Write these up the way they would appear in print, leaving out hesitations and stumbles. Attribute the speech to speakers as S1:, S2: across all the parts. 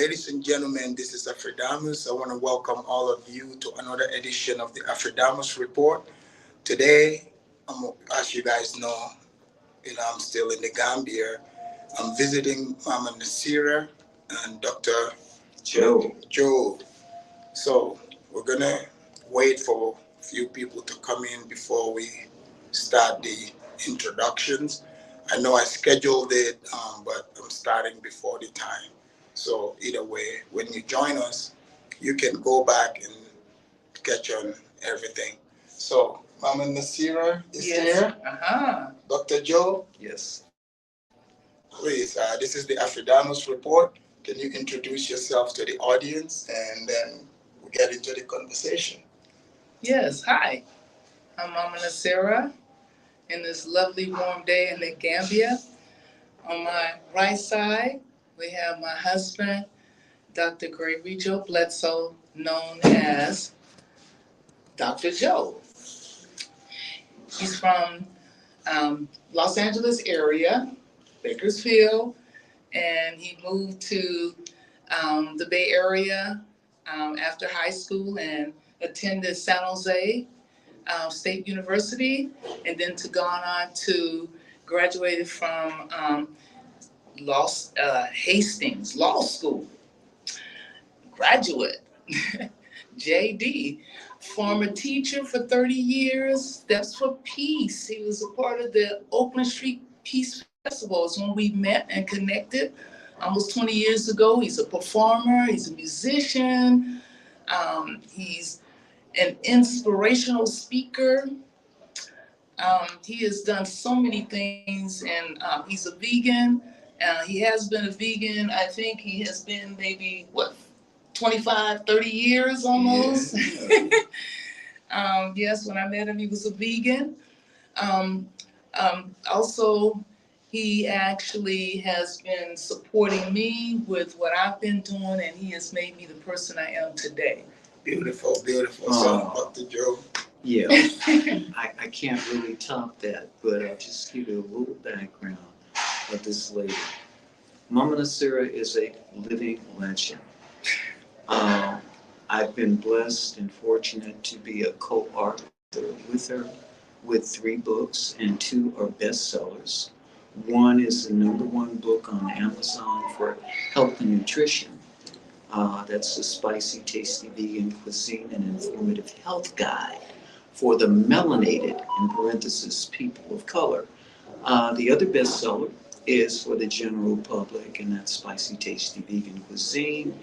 S1: Ladies and gentlemen, this is Afridamus. I want to welcome all of you to another edition of the Afridamus Report. Today, as you guys know, I'm still in the Gambia. I'm visiting Mama Naseera and Dr. Joe. So we're gonna wait for a few people to come in before we start the introductions. I know I scheduled it, but I'm starting before the time. So either way, when you join us, you can go back and catch on everything. So Mama Naseera is here. Dr. Joe.
S2: Yes.
S1: Please, this is the Afridamus Report. Can you introduce yourself to the audience and then we'll get into the conversation?
S3: Yes, hi. I'm Mama Naseera in this lovely warm day in the Gambia. On my right side, we have my husband, Dr. Gregory Joe Bledsoe, known as Dr. Joe. He's from Los Angeles area, Bakersfield, and he moved to the Bay Area after high school and attended San Jose State University, and then gone on to graduated from Hastings Law School. Graduate, JD, former teacher for 30 years, Steps for Peace. He was a part of the Oakland Street Peace Festival. It's when we met and connected almost 20 years ago. He's a performer, he's a musician, he's an inspirational speaker. He has done so many things, and he's a vegan. He has been a vegan, I think he has been maybe, 25, 30 years almost. Yeah. Yes, when I met him, he was a vegan. Also, he actually has been supporting me with what I've been doing, and he has made me the person I am today.
S1: Beautiful, beautiful. So, Dr. Joe.
S2: Yeah, I can't really top that, but I'll just give you a little background of this lady. Mama Naseera is a living legend. I've been blessed and fortunate to be a co-author with her with 3 books, and 2 are bestsellers. One is the #1 book on Amazon for health and nutrition. That's the Spicy, Tasty Vegan Cuisine and Informative Health Guide for the melanated, in parentheses, people of color. The other bestseller is for the general public, and that's Spicy, Tasty Vegan Cuisine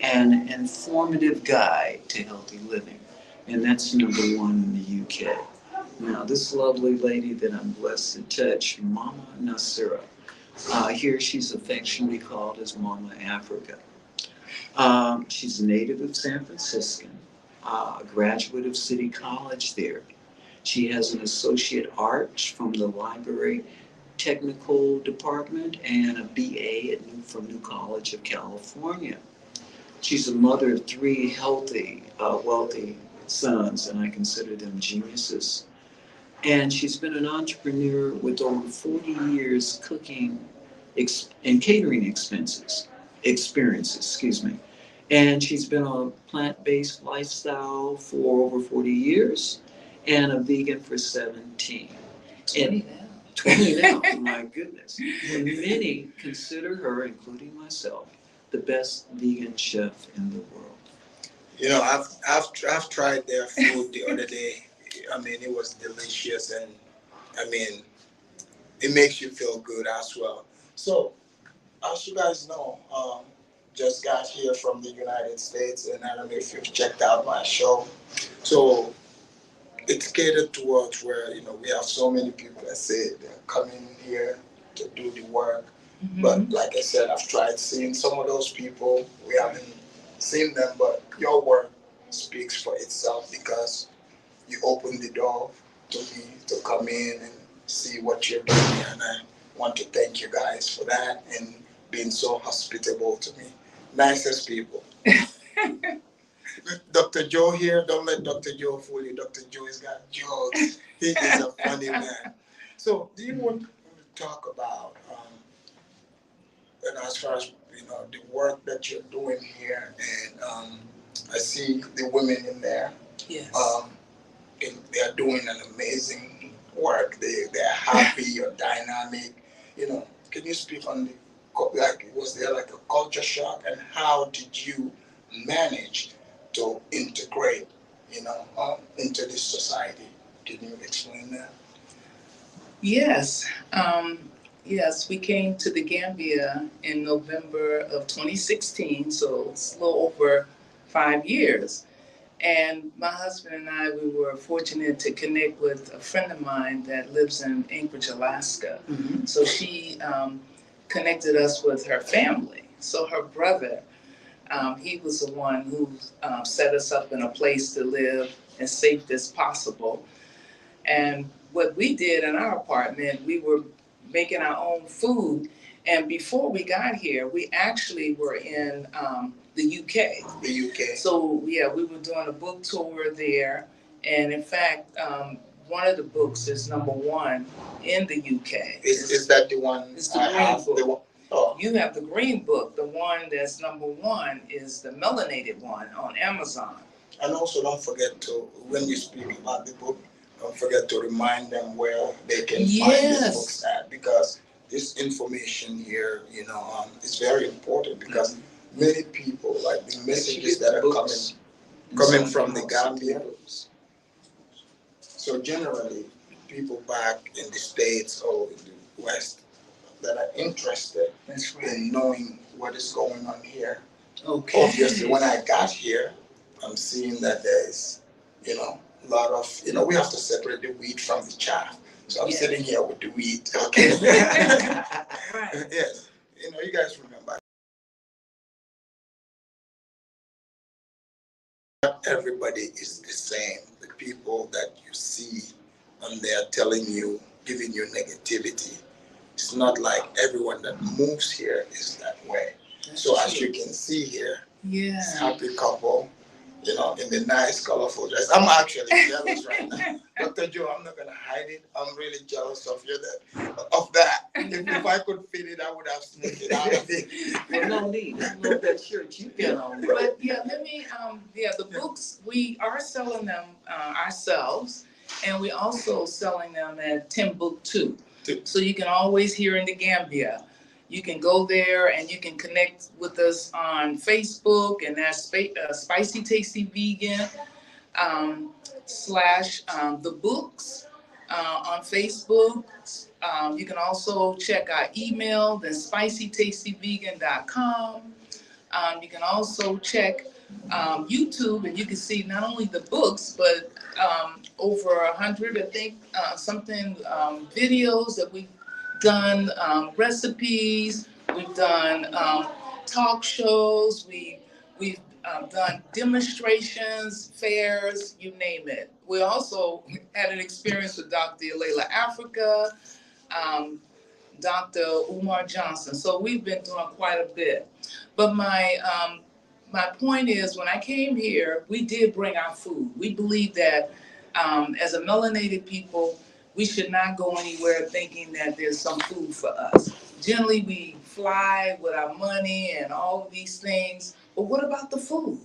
S2: and an Informative Guide to Healthy Living. And that's #1 in the UK. Now, this lovely lady that I'm blessed to touch, Mama Naseera, here she's affectionately called as Mama Africa. She's a native of San Francisco, a graduate of City College there. She has an associate arts from the Library Technical Department and a BA from New College of California. She's a mother of 3 healthy, wealthy sons, and I consider them geniuses. And she's been an entrepreneur with over 40 years cooking and catering experiences, And she's been on a plant-based lifestyle for over 40 years and a vegan for 17. 20 now, my goodness. And many consider her, including myself, the best vegan chef in the world.
S1: I've tried their food the other day. I mean, it was delicious, and I mean, it makes you feel good as well. So, as you guys know, just got here from the United States, and I don't know if you've checked out my show. So, it's catered towards where, we have so many people that say they're coming here to do the work. Mm-hmm. But like I said, I've tried seeing some of those people. We haven't seen them, but your work speaks for itself because you opened the door to me to come in and see what you're doing. And I want to thank you guys for that and being so hospitable to me. Nicest people. Dr. Joe here, don't let Dr. Joe fool you. Dr. Joe has got jokes. He is a funny man. So, do you want to talk about, and as far as you know, the work that you're doing here, and I see the women in there.
S3: Yes.
S1: And they are doing an amazing work. They're happy. You're dynamic. You know, can you speak on the like? Was there like a culture shock, and how did you manage to integrate, you know, into this society? Can you explain that?
S3: Yes. Yes, we came to the Gambia in November of 2016, so it's a little over 5 years. And my husband and I, we were fortunate to connect with a friend of mine that lives in Anchorage, Alaska.
S2: Mhm.
S3: So she connected us with her family. So her brother, he was the one who set us up in a place to live as safe as possible. And what we did in our apartment, we were making our own food. And before we got here, we actually were in the UK.
S1: The UK.
S3: So yeah, we were doing a book tour there. And in fact, one of the books is #1 in the UK.
S1: Is that the one?
S3: It's the
S1: I
S3: green
S1: have?
S3: book.
S1: The one, oh,
S3: You have the green book. The one that's #1 is the melanated one on Amazon.
S1: and also don't forget to, when you speak about the book, don't forget to remind them where they can find these
S3: Yes.
S1: books at, because this information here, you know, is very important, because many people, like the messages that are coming from the Gambia. So generally, people back in the States or in the West that are interested
S3: That's
S1: in knowing what is going on here.
S3: Okay.
S1: Obviously, when I got here, I'm seeing that there's, you know, a lot of, you know, we have to separate the wheat from the chaff. So I'm
S3: Yes.
S1: sitting here with the wheat, okay?
S3: Right.
S1: Yes, you know, you guys remember. Not everybody is the same. The people that you see and they're telling you, giving you negativity, it's not like everyone that moves here is that way. So as you can see here,
S3: Yeah.
S1: it's happy couple, you know, in the nice, colorful dress. I'm actually jealous right now. Dr. Joe, I'm not gonna hide it. I'm really jealous of you of that. If I could fit it, I would have sneaked it out of it.
S2: Well, no need. I love that shirt you got on.
S3: But yeah, the books, we are selling them ourselves, and we also selling them at Timbuktu. So you can always hear in the Gambia. You can go there and you can connect with us on Facebook, and that's Spicy Tasty Vegan / the books on Facebook. You can also check our email, then spicytastyvegan.com. You can also check YouTube, and you can see not only the books, but over 100, I think, something videos that we've done, recipes. We've done talk shows. We've done demonstrations, fairs, you name it. We also had an experience with Dr. Layla Africa, Dr. Umar Johnson. So we've been doing quite a bit. But my point is, when I came here, we did bring our food. We believe that as a melanated people, we should not go anywhere thinking that there's some food for us. Generally, we fly with our money and all of these things, but what about the food?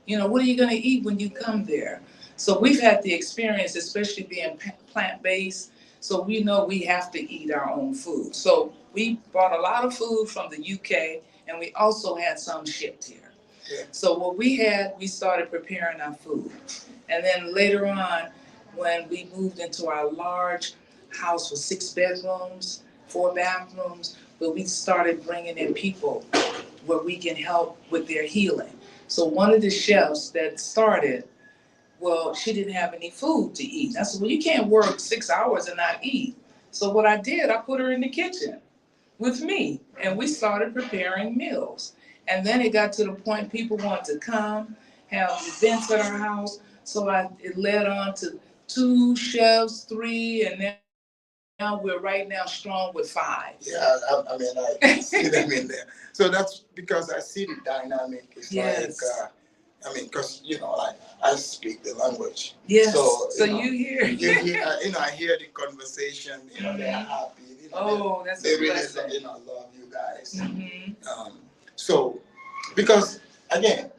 S3: You know, what are you going to eat when you come there? So we've had the experience, especially being plant-based, so we know we have to eat our own food. So we brought a lot of food from the UK, and we also had some shipped here.
S1: Yeah.
S3: So what we started preparing our food. And then later on, when we moved into our large house with 6 bedrooms, 4 bathrooms, but we started bringing in people where we can help with their healing. So one of the chefs that started, well, she didn't have any food to eat. I said, well, you can't work 6 hours and not eat. So what I did, I put her in the kitchen with me, and we started preparing meals. And then it got to the point people wanted to come, have events at our house. So it led on to 2 chefs, 3, and now we're right now strong with 5.
S1: Yeah, I mean, I see them in there. So that's because I see the dynamic. It's
S3: Yes.
S1: like, I mean, because, you know, like, I speak the language.
S3: Yes.
S1: So
S3: you hear.
S1: you know, I hear the conversation, you know, they're happy. You know,
S3: Oh, that's
S1: they
S3: a
S1: really,
S3: blessing.
S1: you know, love you guys.
S3: Mm-hmm.
S1: So, because again,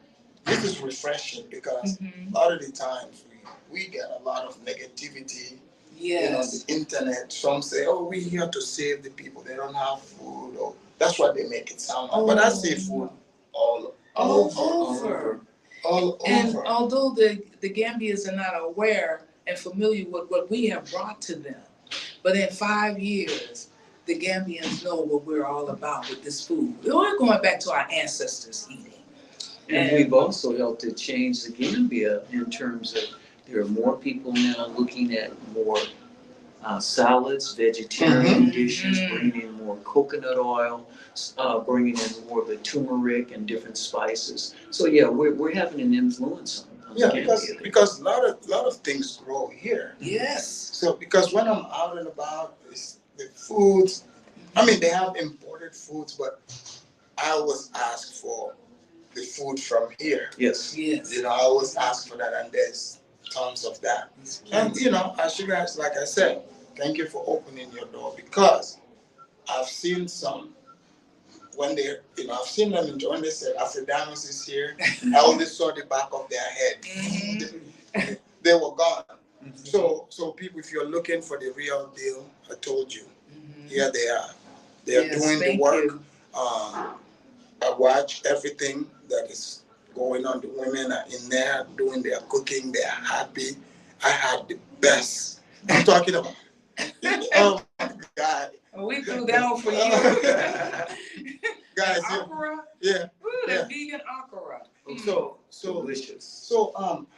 S1: this is refreshing because
S3: Mhm.
S1: a lot of the times we get a lot of negativity. You know, on the
S3: Yes.
S1: internet. Some say, "Oh, we're here to save the people. They don't have food." Or that's what they make it sound like. But I see food
S3: All
S1: over,
S3: over.
S1: all
S3: And
S1: over.
S3: although the Gambians are not aware and familiar with what we have brought to them, but in 5 years, the Gambians know what we're all about with this food. We're going back to our ancestors eating.
S2: And we've also helped to change the Gambia in terms of there are more people now looking at more salads, vegetarian dishes, bringing in more coconut oil, bringing in more of the turmeric and different spices. So yeah, we're having an influence on
S1: Yeah,
S2: Gambia.
S1: because a lot of things grow here.
S3: Yes.
S1: So because when I'm out and about, it's the foods. I mean, they have imported foods, but I always ask for the food from here.
S2: Yes.
S3: Yes.
S1: You know, I always ask for that, and there's tons of that. And you know, as you guys, like I said, thank you for opening your door because I've seen some when they, you know, I've seen them enjoy. When they said Afrodamus is here, I only saw the back of their head.
S3: Mhm.
S1: They were gone. So people, if you're looking for the real deal, I told you, here they are. They are
S3: Yes,
S1: doing the
S3: thank
S1: work.
S3: you.
S1: I watch everything that is going on. The women are in there doing their cooking. They are happy. I had the best. I'm talking about. Oh my God.
S3: We threw down for you.
S1: Guys,
S3: Okra.
S1: yeah.
S3: Ooh,
S1: Yeah.
S3: that vegan okra.
S1: So
S2: Delicious.
S1: So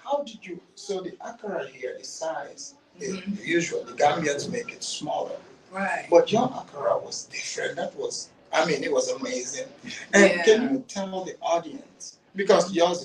S1: how did you? So the akara here, the size,
S3: Mhm.
S1: usually the Gambians make it smaller,
S3: Right.
S1: but your akara was different. That was, I mean, it was amazing. And
S3: Yeah.
S1: can you tell the audience because yours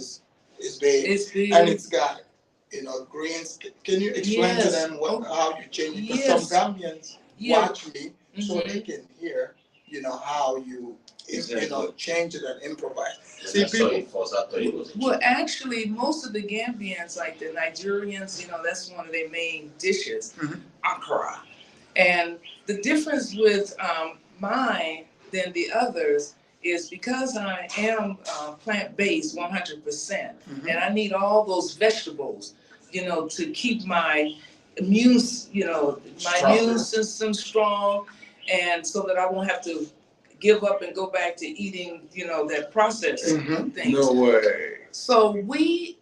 S1: is big
S3: It's big.
S1: and it's got, you know, greens. Can you explain to
S3: Yes.
S1: them how you change it? Because
S3: Yes.
S1: some Gambians
S3: Yeah.
S1: watch me so they can hear, you know, how you,
S2: Exactly.
S1: you know, change it and improvise.
S4: See, people.
S3: Well, actually, most of the Gambians, like the Nigerians, you know, that's one of their main dishes, akara. And the difference with mine than the others is because I am plant-based 100%, and I need all those vegetables, you know, to keep my immune, you know, immune system strong, and so that I won't have to give up and go back to eating, you know, that processed things.
S2: No way.
S3: So we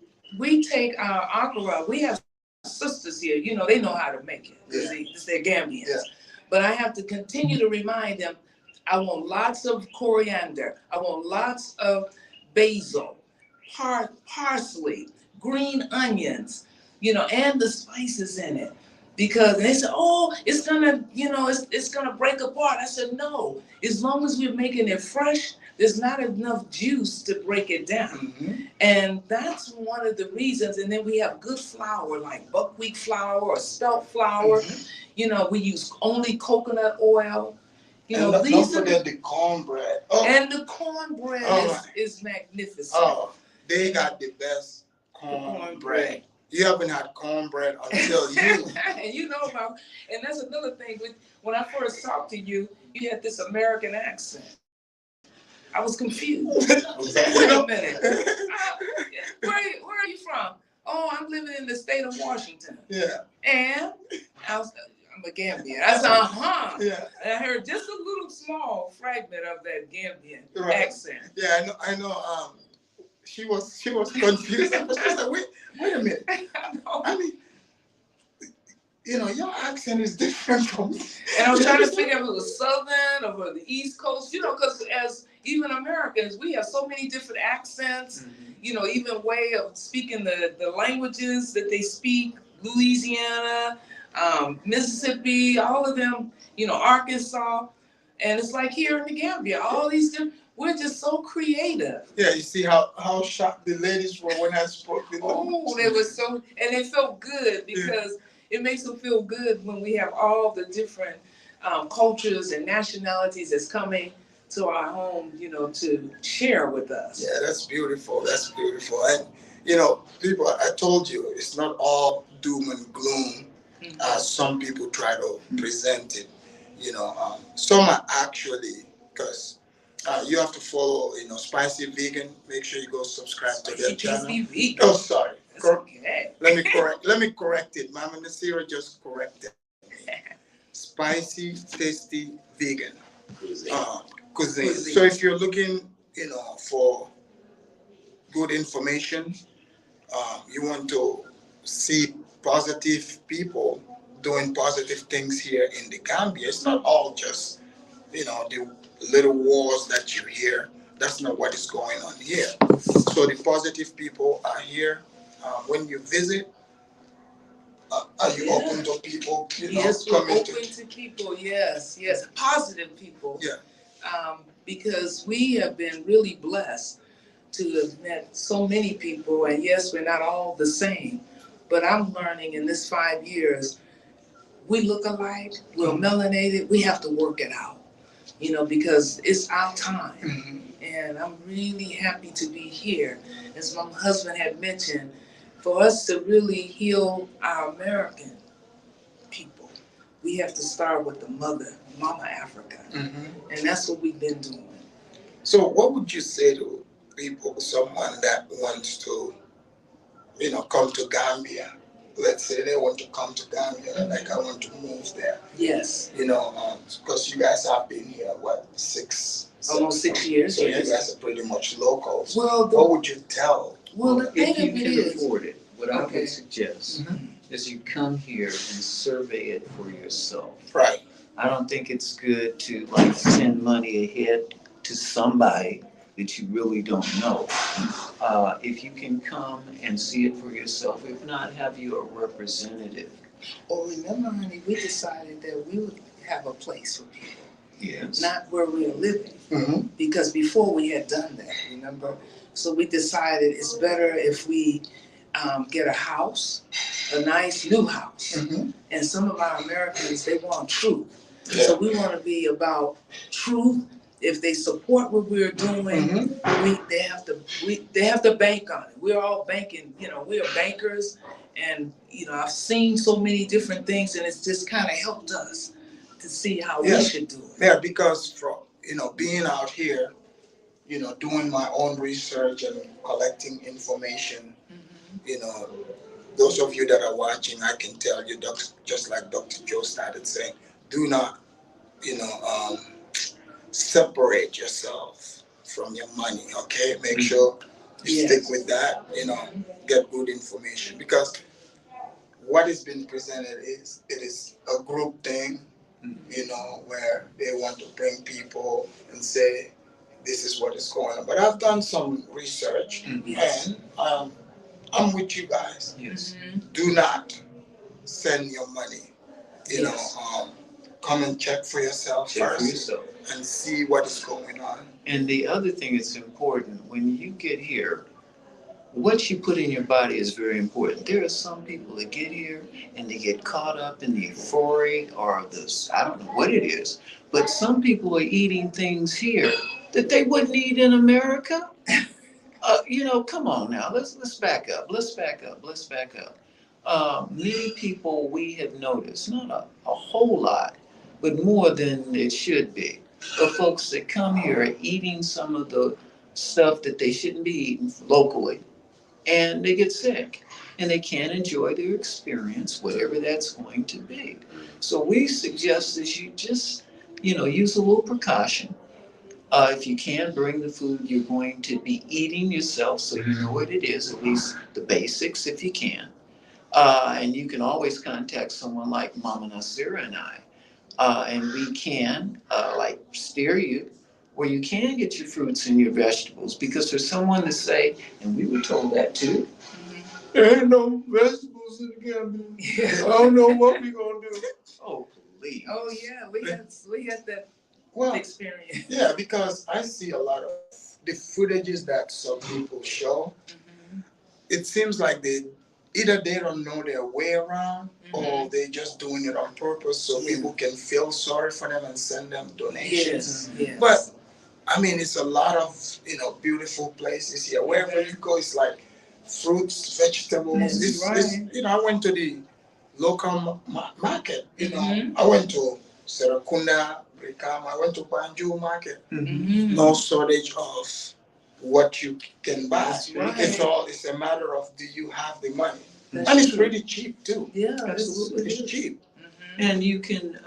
S3: take our akara. We have sisters here. You know, they know how to make it. They're Gambians. Yeah. But I have to continue to remind them. I want lots of coriander. I want lots of basil, parsley, green onions. You know, and the spices in it. Because they said, oh, it's gonna, you know, it's gonna break apart. I said, no. As long as we're making it fresh, there's not enough juice to break it down. And that's one of the reasons. And then we have good flour, like buckwheat flour or spelt flour. You know, we use only coconut oil. You know,
S1: and
S3: these
S1: don't forget the cornbread.
S3: And the cornbread is magnificent.
S1: Oh, they got the best cornbread. You haven't had cornbread until you.
S3: And you know about, and that's another thing. When I first talked to you, you had this American accent. I was confused. Wait a minute. Where are you from? Oh, I'm living in the state of Washington.
S1: Yeah.
S3: And I'm a Gambian. I said,
S1: Yeah.
S3: And I heard just a little small fragment of that Gambian accent.
S1: Yeah, I know. She was confused. She said, wait a minute. I mean, you know, your accent is different from me.
S3: And I was trying to figure out if it was Southern or the East Coast, you know, because as even Americans, we have so many different accents, you know, even way of speaking the languages that they speak, Louisiana, Mississippi, all of them, you know, Arkansas. And it's like here in the Gambia, all these different, we're just so creative.
S1: Yeah, you see how shocked the ladies were when I spoke the language.
S3: Oh, they were so, and it felt good because it makes them feel good when we have all the different cultures and nationalities that's coming to our home, you know, to share with us.
S1: Yeah, that's beautiful. That's beautiful. And, you know, people, I told you, it's not all doom and gloom as some people try to present it. You know, some are actually, because You have to follow, Spicy Vegan. Make sure you go subscribe to their channel.
S3: Spicy Vegan.
S1: Oh, sorry.
S3: That's okay.
S1: Let me correct it. Mama Naseera just corrected me. Spicy, tasty, vegan cuisine. So if you're looking, for good information, you want to see positive people doing positive things here in the Gambia. It's not all just, the little wars that you hear. That's not what is going on here. So the positive people are here. When you visit, are you open to people?
S3: Yes, we're open to people. Yes, positive people.
S1: Yeah.
S3: Because we have been really blessed to have met so many people, and yes, we're not all the same. But I'm learning in this 5 years, we look alike, we're melanated, we have to work it out, because it's our time.
S1: Mm-hmm.
S3: And I'm really happy to be here. As my husband had mentioned, for us to really heal our American people, we have to start with the mother, Mama Africa.
S1: Mm-hmm.
S3: And that's what we've been doing.
S1: So what would you say to people, someone that wants to, come to Gambia? Let's say they want to come to Gambia, like I want to move there.
S3: Yes.
S1: Because you guys have been here,
S3: Almost 6 years,
S1: so
S3: yes.
S1: You guys are pretty much locals.
S3: Well,
S1: what would you tell?
S3: Well, the thing
S2: if you
S3: of it
S2: can
S3: is,
S2: afford it, what I
S3: Okay.
S2: would suggest is you come here and survey it for yourself.
S1: Right.
S2: I don't think it's good to send money ahead to somebody that you really don't know. If you can come and see it for yourself, if not, have you a representative.
S3: Well, remember, honey, we decided that we would have a place for people,
S2: Yes.
S3: not where we are living.
S1: Mm-hmm.
S3: Because before we had done that, remember? So we decided it's better if we get a house, a nice new house.
S1: Mm-hmm.
S3: And some of our Americans, they want truth.
S1: Yeah.
S3: So we want to be about truth. If they support what we're doing, they have to bank on it. We're all banking, we are bankers, and I've seen so many different things, and it's just kind of helped us to see how we should do it.
S1: Yeah, because from being out here, doing my own research and collecting information, those of you that are watching, I can tell you, just like Dr. Joe started saying, do not, separate yourself from your money, okay? Make sure you stick with that, get good information. Because what is being presented it is a group thing, where they want to bring people and say, this is what is going on. But I've done some research, and I'm with you guys.
S2: Yes.
S1: Do not send your money. Come and check for yourself first and see what is going on.
S2: And the other thing that's important, when you get here, what you put in your body is very important. There are some people that get here and they get caught up in the euphoria or I don't know what it is, but some people are eating things here that they wouldn't eat in America. Come on now, let's back up. Many people we have noticed, not a whole lot, but more than it should be. The folks that come here are eating some of the stuff that they shouldn't be eating locally, and they get sick, and they can't enjoy their experience, whatever that's going to be. So we suggest that you just, use a little precaution. If you can, bring the food you're going to be eating yourself so you know what it is, at least the basics if you can. And you can always contact someone like Mama Naseera and I. And we can steer you where you can get your fruits and your vegetables, because there's someone to say, and we were told that too,
S1: there ain't no vegetables in the Gambia. I don't know what we gonna do.
S2: Oh, please.
S3: Oh yeah, we had that experience.
S1: Yeah, because I see a lot of the footages that some people show. It seems like either they don't know their way around, or they're just doing it on purpose so people can feel sorry for them and send them donations.
S3: Yes.
S1: But it's a lot of beautiful places here. Wherever you go, it's like fruits, vegetables. I went to the local market. I went to Serakunda Brikama. I went to Banjul Market.
S3: Mhm.
S1: No shortage of what you can buy.
S3: That's right.
S1: It's a matter of, do you have the money?
S3: That's
S1: And it's
S3: true.
S1: pretty cheap too.
S3: Yeah,
S2: Absolutely.
S1: It's cheap.
S2: And you can,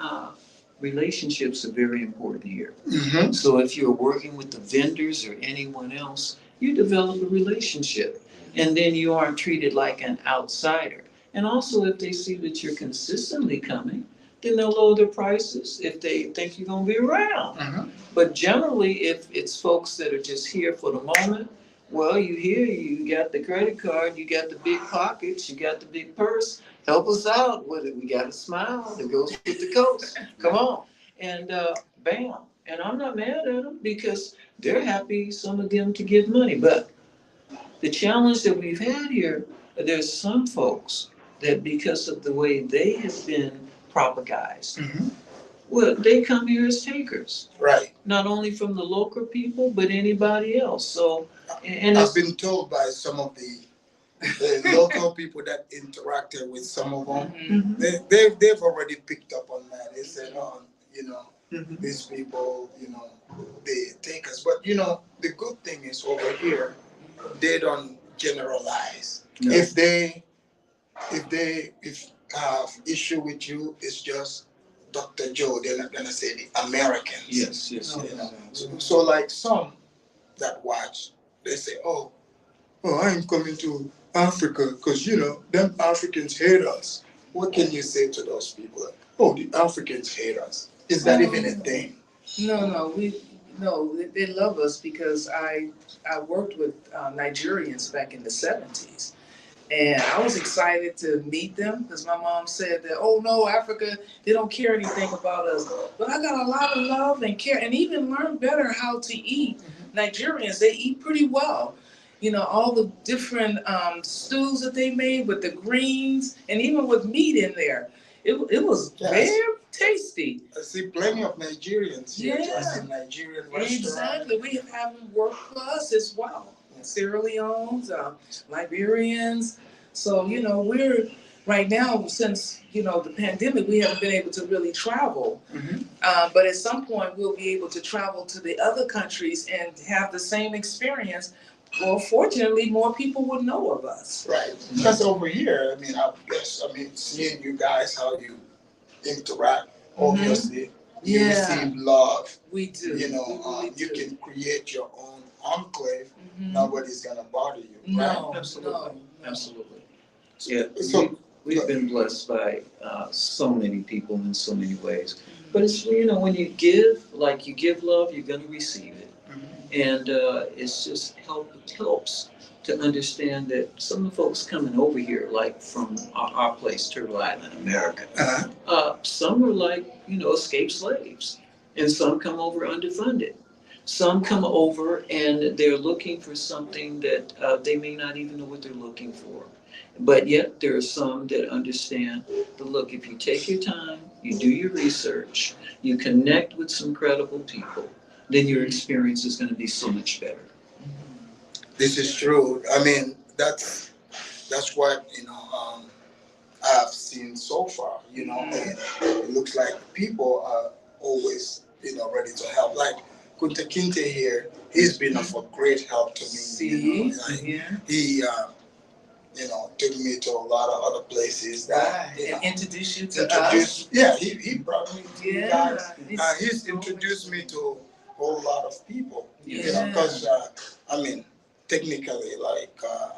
S2: relationships are very important here.
S1: Mm-hmm.
S2: So if you're working with the vendors or anyone else, you develop a relationship. And then you aren't treated like an outsider. And also, if they see that you're consistently coming, then they'll lower their prices if they think you're going to be around.
S1: Mm-hmm.
S2: But generally, if it's folks that are just here for the moment, well, you here, you got the credit card, you got the big pockets, you got the big purse. Help us out with it. We got a smile that goes with the coast. Come on. And bam. And I'm not mad at them because they're happy, some of them, to give money. But the challenge that we've had here, there's some folks that because of the way they have been propagized,
S1: Mm-hmm.
S2: well, they come here as takers.
S1: Right.
S2: Not only from the local people, but anybody else. So, and
S1: I've
S2: it's,
S1: been told by some of the local people that interacted with some of them,
S3: Mhm.
S1: they've already picked up on that. They said, oh,
S2: Mhm.
S1: these people, they take us. But the good thing is over here, they don't generalize.
S2: No.
S1: If they have issue with you, it's just Dr. Joe. They're not gonna say the Americans.
S2: yes.
S1: So like some that watch, they say, oh, I'm coming to Africa because them Africans hate us. What can you say to those people? Like, oh, the Africans hate us. Is that even a thing?
S3: No, they love us because I worked with Nigerians back in the 70s. And I was excited to meet them because my mom said that, oh no, Africa, they don't care anything about us. But I got a lot of love and care and even learned better how to eat. Nigerians, they eat pretty well. All the different stews that they made with the greens and even with meat in there. It was very tasty.
S1: I see plenty of Nigerians here.
S3: Yeah.
S1: I see Nigerian restaurants.
S3: Exactly. We have had work for us as well. Sierra Leone's, Liberians. So, we're right now, since, the pandemic, we haven't been able to really travel.
S1: Mhm.
S3: But at some point, we'll be able to travel to the other countries and have the same experience. Well, fortunately, more people would know of us.
S1: Right. Because over here, seeing you guys, how you interact, obviously, you receive love.
S3: We do.
S1: You
S3: We really
S1: can create your own enclave.
S3: Mhm.
S1: Nobody's gonna bother you, right?
S3: No,
S2: Absolutely.
S3: no.
S2: Absolutely. Yeah,
S1: So
S2: we've been blessed by so many people in so many ways. But it's, when you give love, you're going to receive it. And it's just helps to understand that some of the folks coming over here, like from our place, Turtle Island, America, some are like, escaped slaves. And some come over underfunded. Some come over and they're looking for something that they may not even know what they're looking for. But yet there are some that understand that, look, if you take your time, you do your research, you connect with some credible people, then your experience is going to be so much better.
S1: This is true. I mean, that's what I've seen so far. And it looks like people are always ready to help. Like Kunta Kinte here, he's been of a great help to me.
S3: See?
S1: He took me to a lot of other places that
S3: and introduced you to us.
S1: Yeah, he brought me to you guys. He's
S3: so
S1: introduced me to a whole lot of people.
S3: Yeah.
S1: Because technically,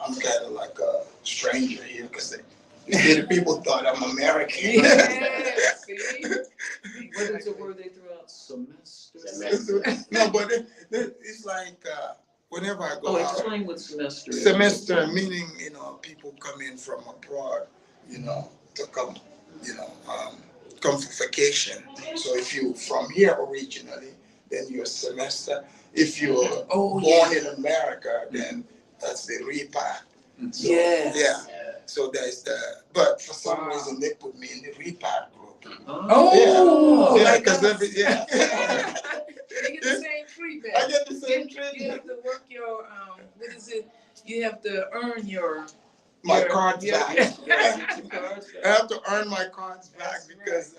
S1: I'm kind of like a stranger here because the people thought I'm American.
S3: Yeah, see?
S2: What is the word they throw out? Semester?
S1: No, but it's like whenever I go out.
S2: Explain what semester is.
S1: Semester meaning, people come in from abroad, to come, come for vacation. So if you're from here originally, then you're a semester. If you're born in America, then that's the repat. So, yeah. So there's but for some reason they put me in the repat group.
S3: Oh,
S1: yeah, because
S3: you get the same treatment.
S1: I get the same treatment.
S3: You have to work your what is it? You have to earn
S1: my cards back.
S3: Yeah.
S1: I have to earn my cards back because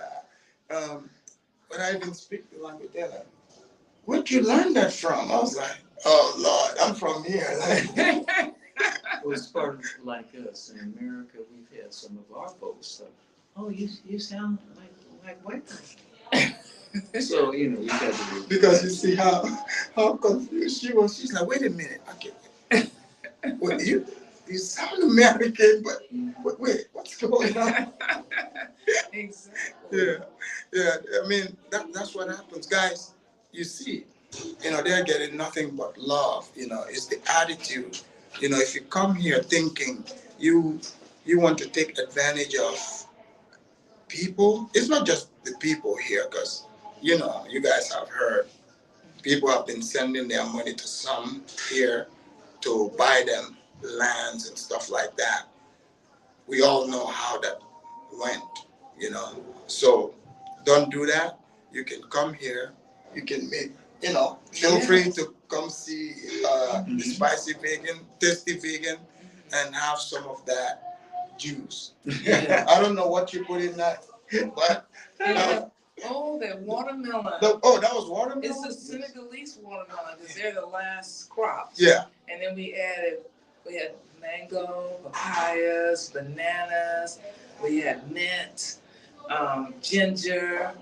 S1: when I even speak the language, they're like, where'd you learn that from? I was like, oh Lord, I'm from here.
S2: Well, it's part of like us in America. We've had some of our folks say, "Oh, you sound like white people." So we got to
S1: Because you see how confused she was. She's like, wait a minute, okay, wait, you sound American, but wait, what's going on?
S3: Exactly.
S1: Yeah. I mean, that's what happens, guys. You see, they're getting nothing but love. It's the attitude. If you come here thinking you you want to take advantage of people, it's not just the people here, because you guys have heard people have been sending their money to some here to buy them lands and stuff like that. We all know how that went, you know. So don't do that. You can come here. You can make, feel free to come see the spicy vegan, tasty vegan, and have some of that juice.
S3: Yeah.
S1: I don't know what you put in that, but
S3: that watermelon.
S1: that was watermelon.
S3: It's a Senegalese watermelon because they're the last crops.
S1: Yeah.
S3: And then we had mango, papayas, bananas. We had mint, ginger,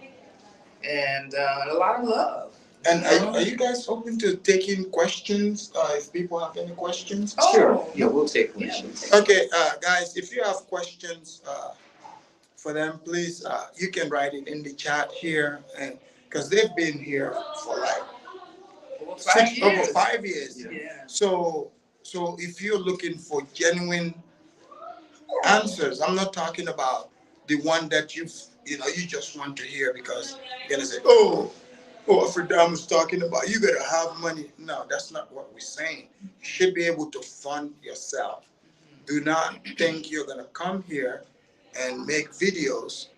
S3: and a lot of love.
S1: And are you guys open to taking questions? If people have any questions?
S3: Oh.
S2: Sure. Yeah, we'll take questions.
S1: Okay, guys, if you have questions for them, please, you can write it in the chat here, and because they've been here for like over 5 years.
S3: Yeah.
S1: So if you're looking for genuine answers, I'm not talking about the one that you just want to hear because you're gonna say, oh, Freedom is talking about you gotta have money. No, that's not what we're saying. You should be able to fund yourself. Do not think you're gonna come here and make videos,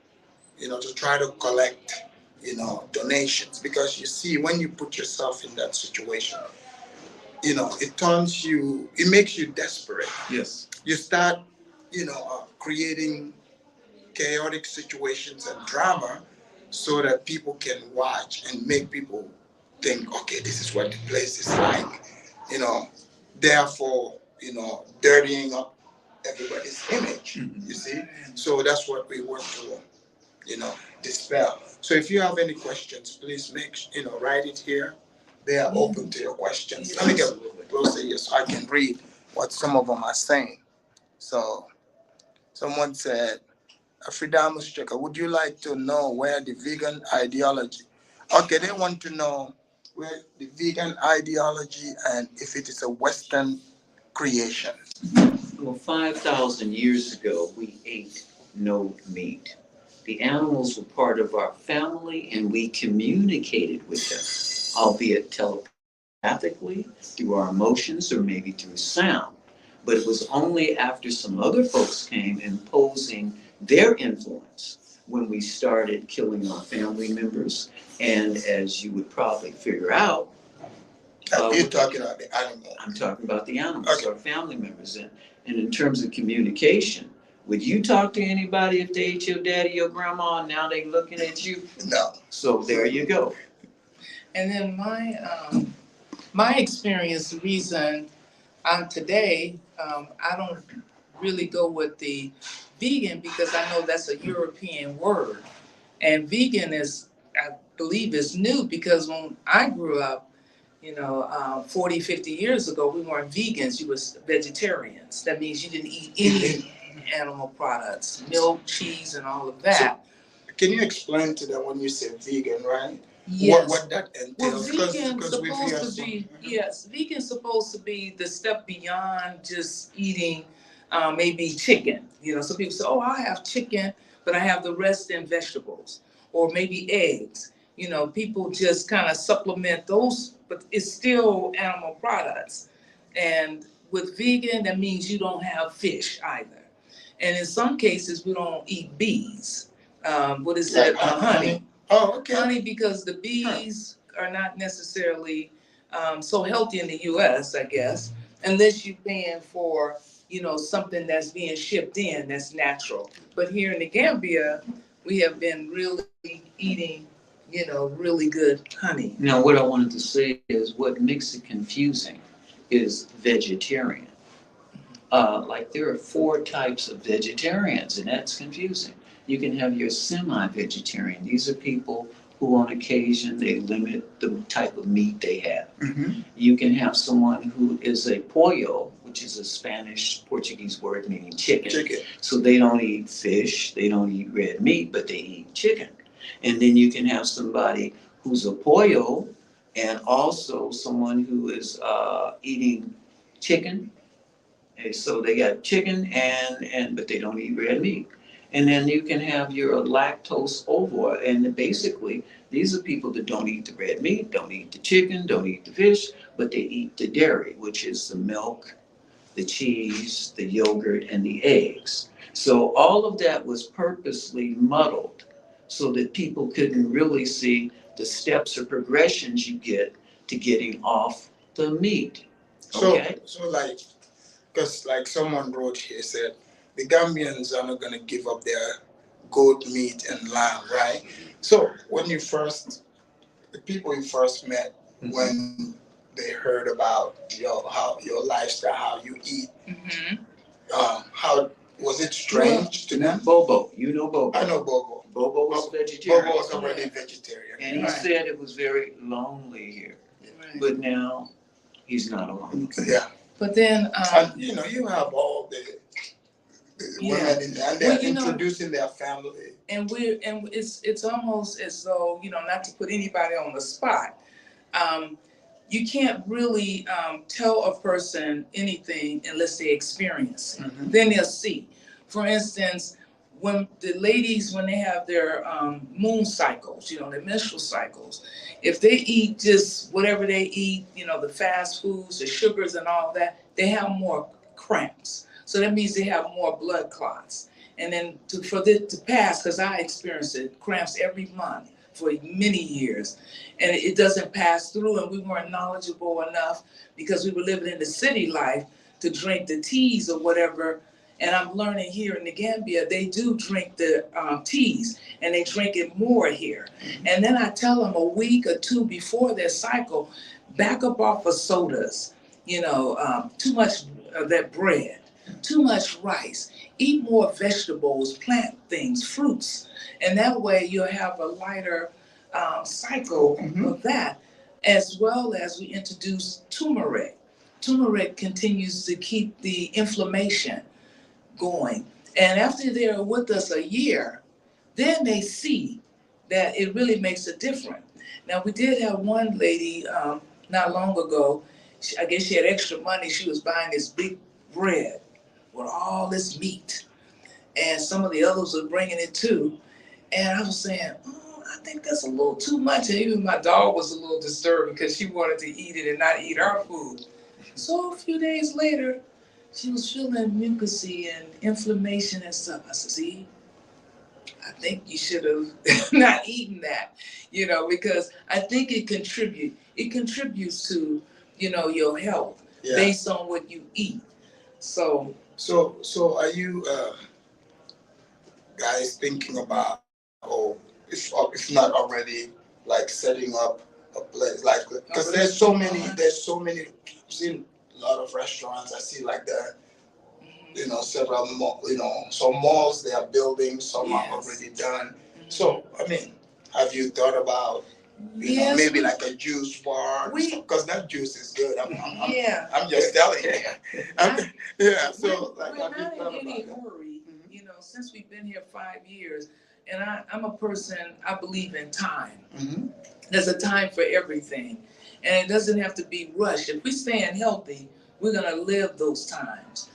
S1: to try to collect, donations. Because you see, when you put yourself in that situation, it makes you desperate.
S2: Yes.
S1: You start, creating chaotic situations and drama so that people can watch and make people think, okay, this is what the place is like, therefore, dirtying up everybody's image, you see? So that's what we want to, dispel. So if you have any questions, please write it here. They are open to your questions. Let me get a little bit closer here so I can read what some of them are saying. So someone said, Freedom Stricker, would you like to know where the vegan ideology? Okay, they want to know where the vegan ideology and if it is a Western creation.
S2: Well, 5,000 years ago, we ate no meat. The animals were part of our family, and we communicated with them, albeit telepathically, through our emotions, or maybe through sound. But it was only after some other folks came imposing their influence when we started killing our family members. And as you would probably figure out,
S1: you're talking about the animal.
S2: I'm talking about the animals,
S1: okay.
S2: Our family members. And in terms of communication, would you talk to anybody if they ate your daddy, your grandma, and now they looking at you?
S1: No.
S2: So there you go.
S3: And then my experience, the reason today, I don't really go with the vegan because I know that's a European word. And vegan I believe is new because when I grew up, 40, 50 years ago, we weren't vegans, you was vegetarians. That means you didn't eat any animal products, milk, cheese, and all of that.
S1: So, can you explain to them when you say vegan, right?
S3: Yes.
S1: What that entails?
S3: Well, vegan's supposed to be the step beyond just eating maybe chicken. Some people say, oh, I have chicken, but I have the rest in vegetables. Or maybe eggs. People just kind of supplement those, but it's still animal products. And with vegan, that means you don't have fish either. And in some cases, we don't eat bees. What is that? Honey.
S1: Oh, okay.
S3: Honey, because the bees are not necessarily so healthy in the U.S., I guess, unless you're paying for, something that's being shipped in that's natural. But here in the Gambia, we have been really eating really good honey.
S2: Now, what I wanted to say is what makes it confusing is vegetarian. Like there are 4 types of vegetarians, and that's confusing. You can have your semi-vegetarian. These are people who on occasion they limit the type of meat they have.
S1: Mm-hmm.
S2: You can have someone who is a pollo, which is a Spanish Portuguese word meaning chicken.
S1: Chicken.
S2: So they don't eat fish, they don't eat red meat, but they eat chicken. And then you can have somebody who's a pollo and also someone who is eating chicken. Okay, so they got chicken but they don't eat red meat. And then you can have your lactose ovore, and basically these are people that don't eat the red meat, don't eat the chicken, don't eat the fish, but they eat the dairy, which is the milk, the cheese, the yogurt, and the eggs. So all of that was purposely muddled so that people couldn't really see the steps or progressions you get to getting off the meat. Okay?
S1: So like, because like someone wrote here said, the Gambians are not gonna give up their goat meat and lamb, right? So when the people you first met, when they heard about your lifestyle, how you eat, how was it strange to them?
S2: Bobo, you know Bobo.
S1: I know Bobo.
S2: Bobo was vegetarian.
S1: Bobo was already vegetarian.
S2: And he said it was very lonely here.
S3: Right.
S2: But now he's not alone.
S1: Yeah.
S3: But then,
S1: And you have all the women in there, and they're introducing their family.
S3: and it's almost as though, not to put anybody on the spot, you can't really tell a person anything unless they experience it.
S1: Mm-hmm.
S3: Then they'll see. For instance, when the ladies, when they have their moon cycles, their menstrual cycles, if they eat just whatever they eat, the fast foods, the sugars and all that, they have more cramps. So that means they have more blood clots. And then for this to pass, because I experienced it, cramps every month for many years, and it doesn't pass through, and we weren't knowledgeable enough because we were living in the city life to drink the teas or whatever. And I'm learning here in the Gambia, they do drink the teas, and they drink it more here. And then I tell them a week or 2 before their cycle, back up off of sodas, too much of that bread, too much rice, eat more vegetables, plant things, fruits. And that way you'll have a lighter cycle of that, as well as we introduce turmeric. Turmeric continues to keep the inflammation going. And after they're with us a year, then they see that it really makes a difference. Now, we did have one lady not long ago, I guess she had extra money, she was buying this big bread with all this meat. And some of the others were bringing it too. And I was saying, I think that's a little too much. And even my dog was a little disturbed because she wanted to eat it and not eat our food. So a few days later, she was feeling mucusy and inflammation and stuff. I said, see, I think you should have not eaten that, because I think it contributes to, your health based on what you eat. So are you guys thinking about, if not already, like setting up a place, like, because there's so many, I've seen a lot of restaurants, I see like several, some malls they are building, some are already done. So, have you thought about, maybe like a juice bar? Because that juice is good. I'm just telling you. So like, we're not in any hurry, since we've been here 5 years, and I'm a person, I believe in time.
S1: Mm-hmm.
S3: There's a time for everything, and it doesn't have to be rushed. If we're staying healthy, we're gonna live those times.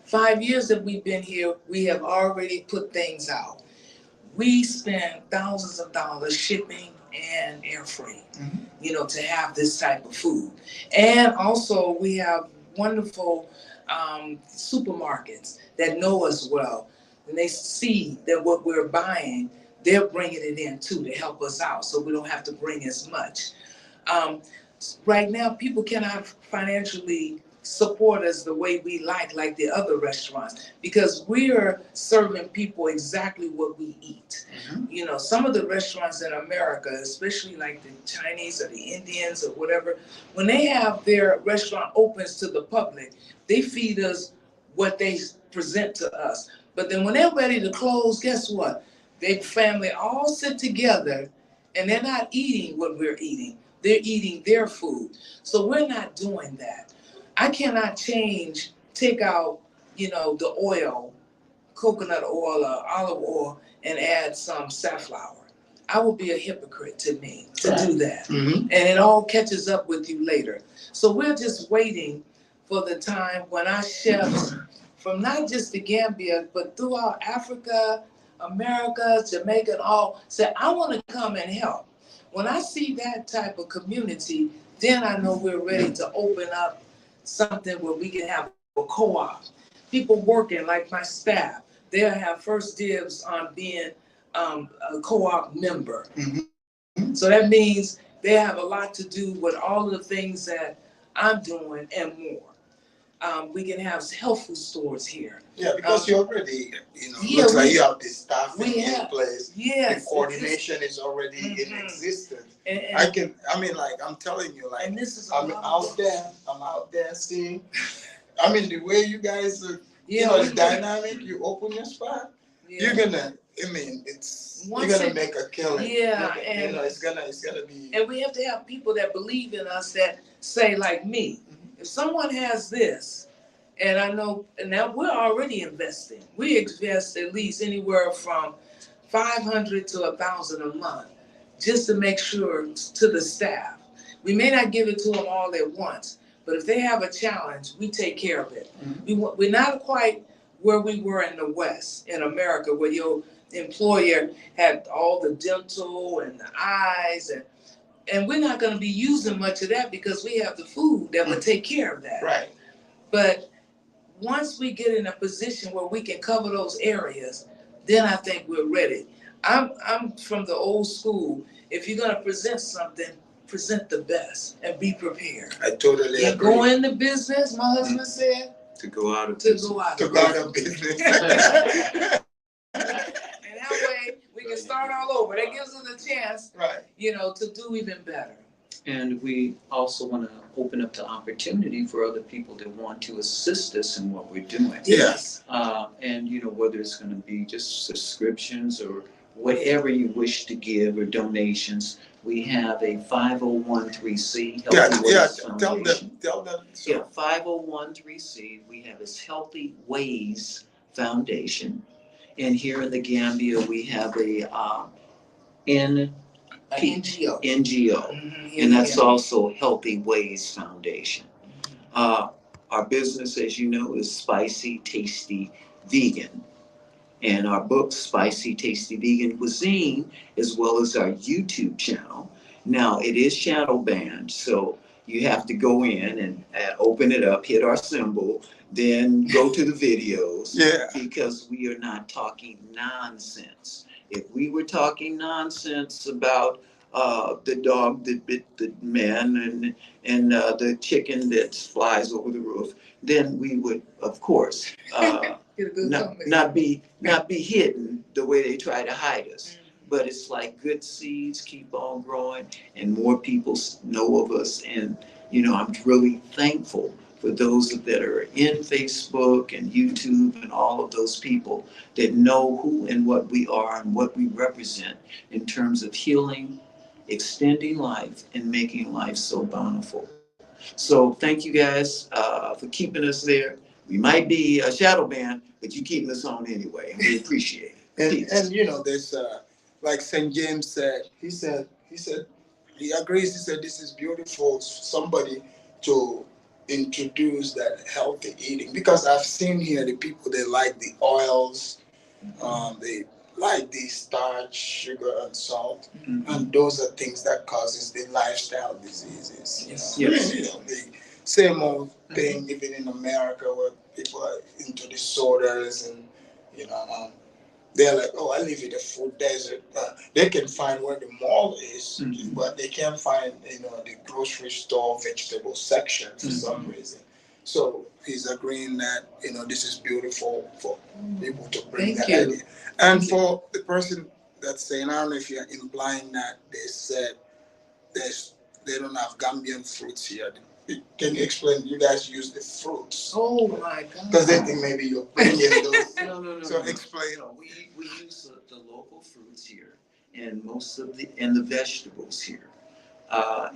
S3: 5 years that we've been here, we have already put things out. We spend thousands of dollars shipping and air freight, to have this type of food. And also we have wonderful supermarkets that know us well. And they see that what we're buying, they're bringing it in too to help us out, so we don't have to bring as much. Right now, people cannot financially support us the way we like the other restaurants, because we're serving people exactly what we eat. You know, some of the restaurants in America, especially like the Chinese or the Indians or whatever, when they have their restaurant opens to the public, they feed us what they present to us. But then when they're ready to close, guess what? They family all sit together and they're not eating what we're eating. They're eating their food. So we're not doing that. I cannot take out, you know, the oil, coconut oil or olive oil, and add some safflower. I would be a hypocrite to me to do that. And it all catches up with you later. So we're just waiting for the time when our chefs from not just the Gambia, but throughout Africa, America, Jamaica, and all say, I want to come and help. When I see that type of community, then I know we're ready to open up something where we can have a co-op. People working like my staff, they'll have first dibs on being a co-op member. So that means they have a lot to do with all of the things that I'm doing and more. We can have health food stores here.
S1: Yeah, because you already, looks like you have the staffing in place.
S3: Yes,
S1: the coordination is already in existence. I'm telling you, like,
S3: and this is
S1: I'm out there seeing, the way you guys, the dynamic, you open your spot, you're gonna, you're gonna make a killing.
S3: Yeah,
S1: and it's gonna be.
S3: And we have to have people that believe in us that say, like me, if someone has this, and I know, and now we're already investing. We invest at least anywhere from $500 to $1,000 a month, just to make sure to the staff. We may not give it to them all at once, but if they have a challenge, we take care of it. We're not quite where we were in the West, in America, where your employer had all the dental and the eyes, and we're not going to be using much of that because we have the food that would take care of that.
S1: Right.
S3: But once we get in a position where we can cover those areas, then I think we're ready. I'm from the old school. If you're going to present something, present the best and be prepared.
S1: I totally agree.
S3: Go into business, my husband said.
S2: To go out of
S3: business.
S1: business.
S3: And that way we can start all over. That gives us a chance, to do even better.
S2: And we also want to open up the opportunity for other people that want to assist us in what we're doing.
S3: Yes.
S2: And whether it's going to be just subscriptions or whatever you wish to give or donations. We have a 501(c)(3) Foundation.
S1: Tell them.
S2: Yeah, 501(c)(3). We have this Healthy Ways Foundation. And here in the Gambia, we have a NGO. And that's also Healthy Ways Foundation. Our business, as you know, is Spicy Tasty Vegan. And our book, Spicy Tasty Vegan Cuisine, as well as our YouTube channel. Now, it is shadow banned, so you have to go in and open it up, hit our symbol, then go to the videos. Because we are not talking nonsense. If we were talking nonsense about the dog that bit the man and the chicken that flies over the roof, then we would, of course, not be hidden the way they try to hide us. But it's like good seeds keep on growing, and more people know of us. And I'm really thankful for those that are in Facebook and YouTube and all of those people that know who and what we are and what we represent in terms of healing, extending life, and making life so bountiful. So thank you guys for keeping us there. We might be a shadow band, but you keeping us on anyway, and we appreciate it.
S1: And there's like St. James said, he agrees. He said this is beautiful. Somebody to introduce that healthy eating, because I've seen here the people, they like the oils, they like the starch, sugar, and salt, and those are things that causes the lifestyle diseases. The same old thing even in America, where people are into the sodas and they're like, oh, I live in a food desert. They can find where the mall is, but they can't find the grocery store vegetable section for some reason. So he's agreeing that this is beautiful for people to bring
S3: Thank
S1: that
S3: you.
S1: idea. And for the person that's saying, I don't know if you're implying that they said they don't have Gambian fruits here. Can you explain? You guys use the fruits
S3: Oh my God.
S1: because they think maybe you're bringing those.
S2: No.
S1: So explain.
S2: No, we use the local fruits here, and the vegetables here,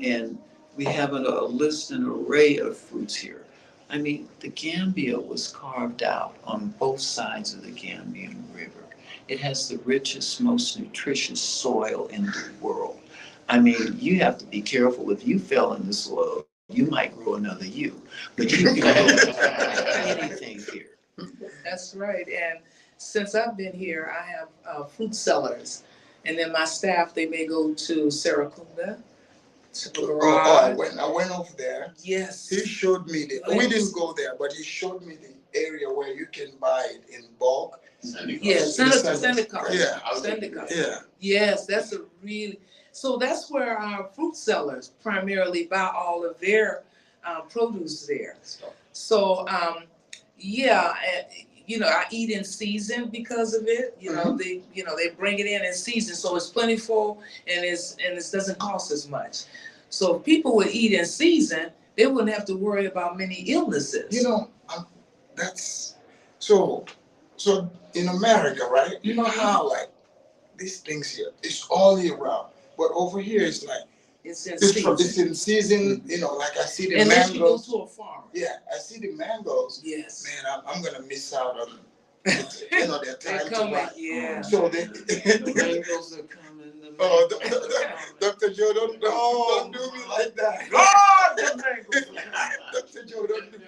S2: and we have a list and array of fruits here. I mean, the Gambia was carved out on both sides of the Gambian River. It has the richest, most nutritious soil in the world. I mean, you have to be careful. If you fell in the soil, you might grow another you, but you can grow anything here.
S3: That's right. And since I've been here, I have fruit sellers. And then my staff, they may go to Saracunda, to the
S1: I
S3: garage.
S1: went over there.
S3: Yes.
S1: He showed me we didn't go there, but he showed me the area where you can buy it in bulk.
S3: Yes, Seneca.
S1: Yeah.
S3: Seneca.
S1: Yeah.
S3: Yes, that's a really, so that's where our fruit sellers primarily buy all of their produce there. So, yeah, I eat in season because of it. They bring it in season, so it's plentiful and it doesn't cost as much. So if people would eat in season, they wouldn't have to worry about many illnesses.
S1: That's so in America, right? You know how like these things here, it's all year round, but over here it's like
S3: it's in season.
S1: It's in season. Like I see the
S3: Unless you go
S1: mangoes.
S3: to a farm.
S1: Yeah, I see the mangoes.
S3: Yes.
S1: Man, I'm gonna miss out on their time to buy.
S3: Yeah.
S1: So
S2: The mangoes are coming.
S1: Oh, Dr. Joe, don't do me like that.
S3: Oh, the mangoes.
S1: Dr. Joe, don't do me.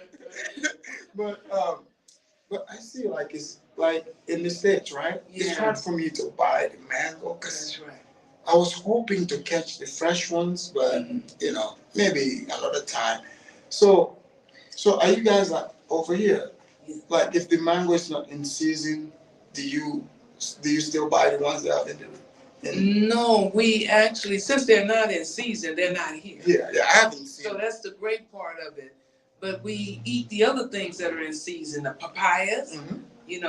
S1: But I see like it's like in the States, right?
S3: Yeah.
S1: It's hard for me to buy the mango because
S3: That's right.
S1: I was hoping to catch the fresh ones, but maybe another time. So are you guys like over here?
S3: Yeah.
S1: Like if the mango is not in season, do you still buy the ones that have
S3: No, we actually, since they're not in season, they're not here.
S1: Yeah, I haven't seen.
S3: So that's the great part of it. But we eat the other things that are in season, the papayas,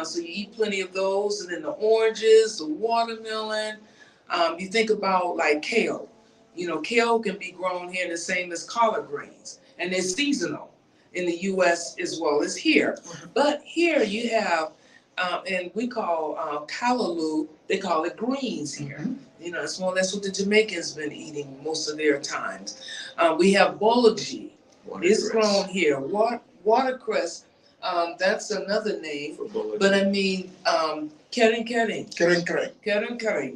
S3: so you eat plenty of those, and then the oranges, the watermelon. You think about like kale. Kale can be grown here the same as collard greens, and they're seasonal in the U.S. as well as here. But here you have, and we call callaloo, they call it greens here. It's more or less what the Jamaicans been eating most of their times. We have bology. It's grown here. Watercress, that's another name. But I mean, kering.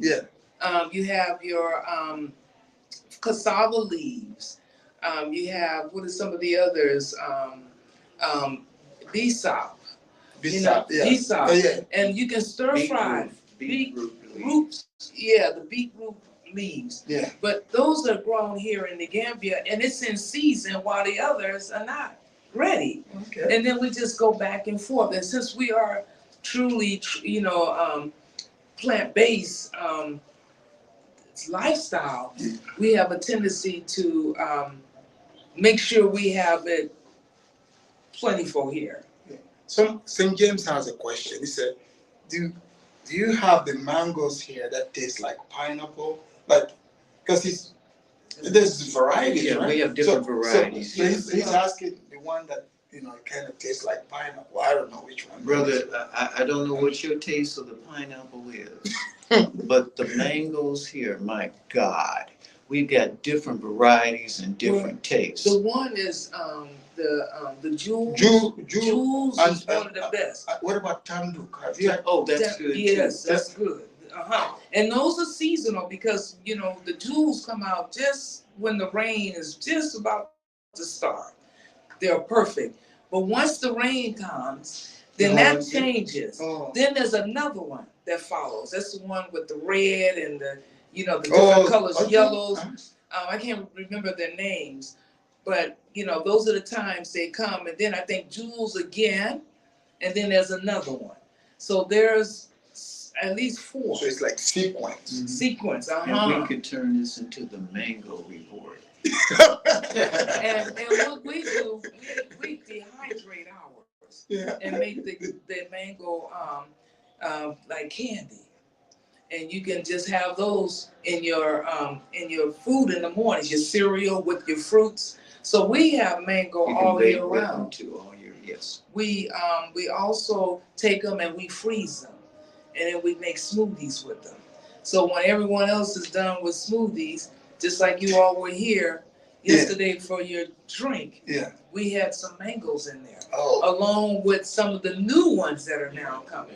S1: Yeah.
S3: You have your cassava leaves. You have, what are some of the others? Bisop. Bisop.
S1: Oh, yeah.
S3: And you can stir fry. Beetroot. Yeah, the beetroot leaves.
S1: Yeah.
S3: But those are grown here in the Gambia, and it's in season while the others are not ready.
S1: Okay.
S3: And then we just go back and forth. And since we are truly, plant-based lifestyle, we have a tendency to make sure we have it plentiful here.
S1: So St. James has a question. He said, do you have the mangoes here that taste like pineapple? Like, because there's varieties,
S2: Yeah,
S1: right?
S2: we have different varieties.
S1: So he's asking the one that, kind of tastes like pineapple. I don't know which one.
S2: Brother, I don't know what your taste of the pineapple is, but the mangoes here, my God, we've got different varieties and different tastes.
S3: The one is the Jules.
S1: Jules
S3: is one of the best.
S1: What about Tanduk? Have you?
S2: That's good
S3: Yes,
S2: too.
S3: that's good. And those are seasonal because the Jules come out just when the rain is just about to start. They're perfect. But once the rain comes, then that changes.
S1: Oh.
S3: Then there's another one that follows. That's the one with the red and the different colors,
S1: okay.
S3: yellows. I can't remember their names, but those are the times they come. And then I think Jules again, and then there's another one. So there's at least 4.
S1: So it's like sequence.
S3: Sequence,
S2: And we could turn this into the mango report.
S3: And what we do, we dehydrate make the mango like candy. And you can just have those in your food in the mornings, your cereal with your fruits. So we have mango all year round.
S2: Too, all year, yes.
S3: We also take them and we freeze them, and then we make smoothies with them. So when everyone else is done with smoothies, just like you all were here yesterday for your drink, we had some mangoes in there, along with some of the new ones that are now coming.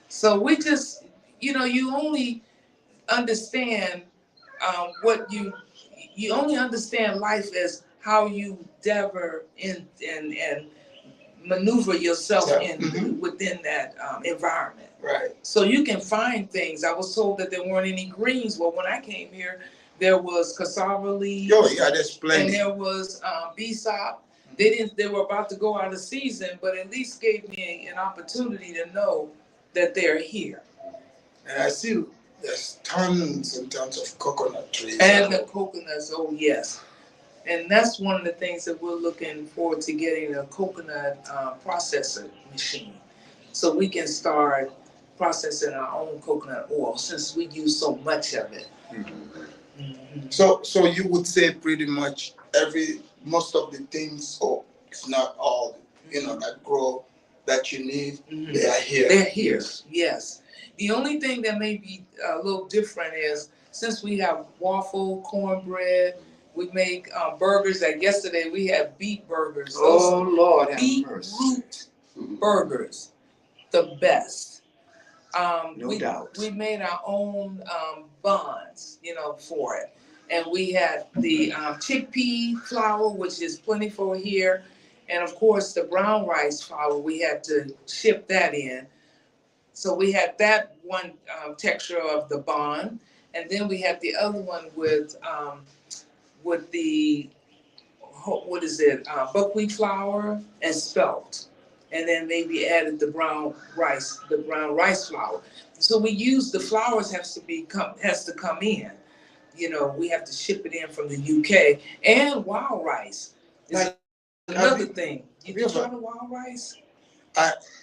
S3: So we just, you only understand what you only understand life as how you endeavor and maneuver yourself within that environment.
S1: Right.
S3: So you can find things. I was told that there weren't any greens. Well, when I came here, there was cassava leaves.
S1: Oh yeah, there's plenty.
S3: And there was bsop. They were about to go out of season, but at least gave me an opportunity to know that they're here.
S1: And I see there's tons and tons of coconut trees.
S3: And the coconuts, oh yes. And that's one of the things that we're looking forward to, getting a coconut processor machine. So we can start processing our own coconut oil, since we use so much of it.
S1: So you would say pretty much most of the things, if not all, that grow that you need, they are here.
S3: They're here, yes. The only thing that may be a little different is, since we have waffle, cornbread, we make burgers. Like yesterday, we had beet burgers.
S2: Oh, Lord,
S3: beetroot burgers, the best.
S2: No doubt.
S3: We made our own buns, for it. And we had the chickpea flour, which is plentiful here. And of course, the brown rice flour, we had to ship that in. So we had that one texture of the bun. And then we had the other one with the, buckwheat flour and spelt. And then maybe added the brown rice flour. So we use the flours has to come in. We have to ship it in from the UK. And wild rice is another thing. Did you try the wild rice?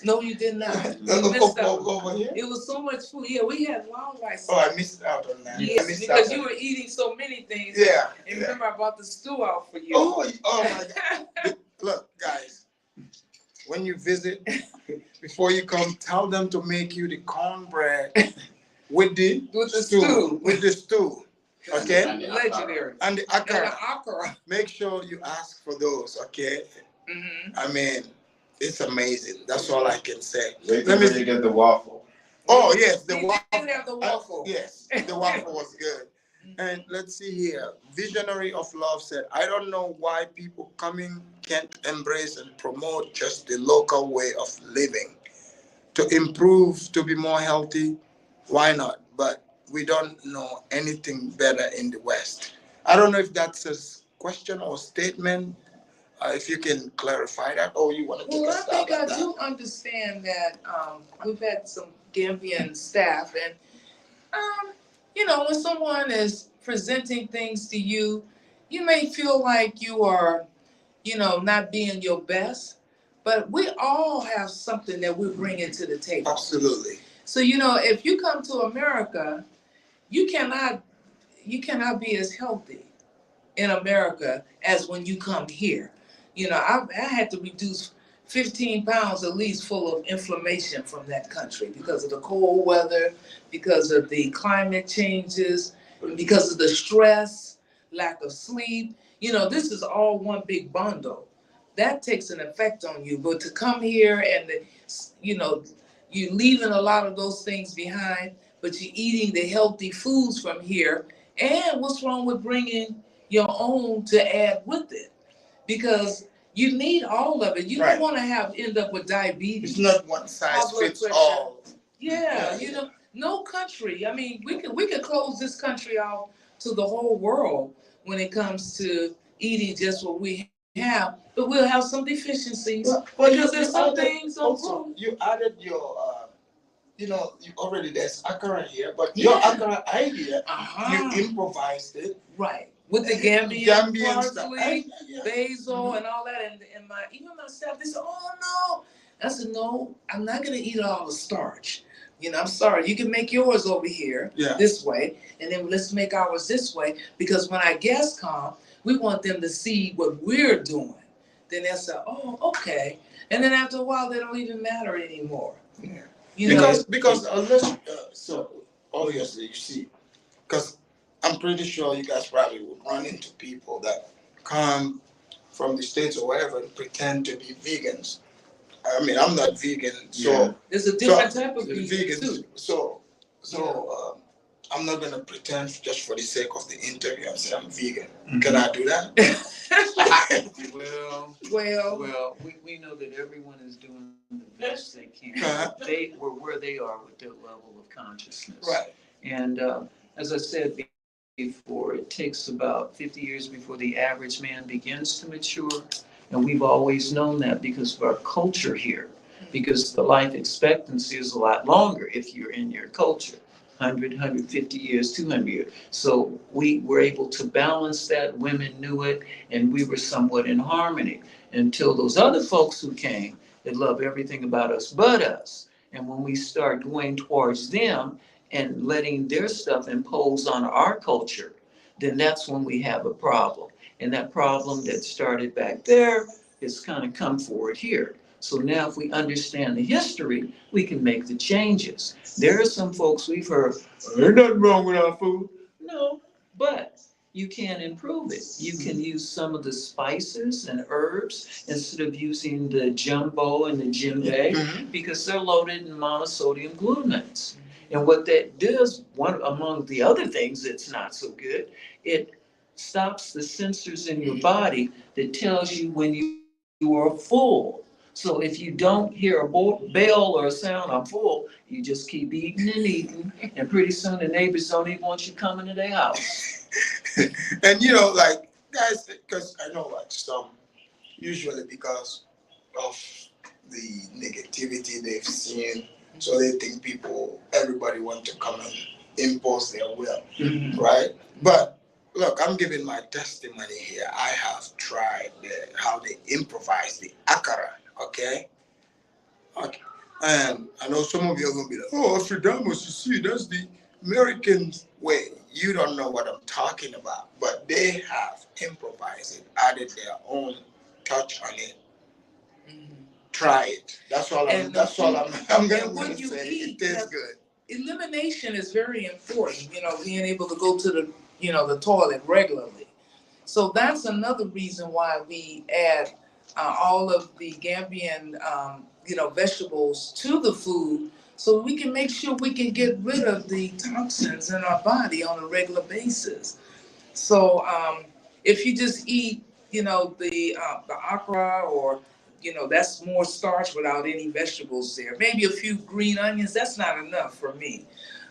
S3: No, you did not. You missed out.
S1: Over here?
S3: It was so much food. Yeah, we had wild rice.
S1: Oh, I missed out on that.
S3: Yes, because you were eating so many things.
S1: Yeah.
S3: And remember, I brought the stew out for you.
S1: Oh my God. Look, guys, when you visit, before you come, tell them to make you the cornbread with the stew. With the stew. Okay?
S3: Legendary.
S1: And the
S3: And
S1: akara.
S3: the okra.
S1: Make sure you ask for those, okay? I mean, it's amazing. That's all I can say.
S4: Wait till you get the waffle.
S1: Oh, yes, the waffle.
S3: Didn't have the waffle.
S1: Yes, the waffle was good. And let's see here. Visionary of Love said, I don't know why people coming can't embrace and promote just the local way of living. To improve, to be more healthy, why not? But we don't know anything better in the West. I don't know if that's a question or statement. If you can clarify that, or you want to take a stab at that.
S3: I think I do understand that we've had some Gambian staff, and when someone is presenting things to you, you may feel like you are, not being your best, but we all have something that we're bringing to the table.
S1: Absolutely.
S3: So, if you come to America, you cannot be as healthy in America as when you come here. I had to reduce 15 pounds at least, full of inflammation from that country because of the cold weather, because of the climate changes, because of the stress, lack of sleep. This is all one big bundle. That takes an effect on you. But to come here and, you're leaving a lot of those things behind, but you're eating the healthy foods from here. And what's wrong with bringing your own to add with it? Because you need all of it. You don't want to end up with diabetes.
S1: It's not one size fits all.
S3: Yeah, no country. I mean, we could close this country off to the whole world when it comes to eating just what we have, but we'll have some deficiencies because there's some things
S1: also. You added your, you already there's akara here, but your akara idea, you improvised it.
S3: Right. With the Gambian parsley, basil, and all that, and even my staff, they said, "Oh no, I said, no, I'm not going to eat all the starch. I'm sorry. You can make yours over here this way, and then let's make ours this way, because when our guests come, we want them to see what we're doing. Then they'll say, oh, okay. And then after a while, they don't even matter anymore.
S1: Yeah. Because unless, so obviously, you see, because I'm pretty sure you guys probably would run into people that come from the States or wherever and pretend to be vegans. I mean, I'm not vegan, so
S3: there's a different type of vegan too.
S1: So I'm not gonna pretend just for the sake of the interview and say I'm vegan. Mm-hmm. Can I do that?
S2: Well, we know that everyone is doing the best they can. They were where they are with their level of consciousness.
S1: Right.
S2: And as I said before, it takes about 50 years before the average man begins to mature. And we've always known that because of our culture here. Because the life expectancy is a lot longer if you're in your culture. 100, 150 years, 200 years. So we were able to balance that. Women knew it, and we were somewhat in harmony until those other folks who came that love everything about us but us. And when we start going towards them and letting their stuff impose on our culture, then that's when we have a problem. And that problem that started back there has kind of come forward here. So now if we understand the history, we can make the changes. There are some folks we've heard, ain't nothing wrong with our food. No, but you can improve it. You can use some of the spices and herbs instead of using the jumbo and the djembe because they're loaded in monosodium glutamates. And what that does, one among the other things that's not so good, it stops the sensors in your body that tells you when you are full. So if you don't hear a bell or a sound, I'm full, you just keep eating and eating, and pretty soon the neighbors don't even want you coming to their house.
S1: And like guys, because I know like some, usually because of the negativity they've seen, so they think everybody want to come and impose their will, right? But look, I'm giving my testimony here. I have tried how they improvise the akara, okay? And I know some of you are going to be like, oh, Afridamus, you see, that's the American way. You don't know what I'm talking about. But they have improvised it, added their own touch on it. Try it. That's all I'm going to say. It tastes good.
S3: Elimination is very important, being able to go to the toilet regularly. So that's another reason why we add all of the Gambian, vegetables to the food, so we can make sure we can get rid of the toxins in our body on a regular basis. So if you just eat, the okra or, that's more starch without any vegetables there. Maybe a few green onions, that's not enough for me.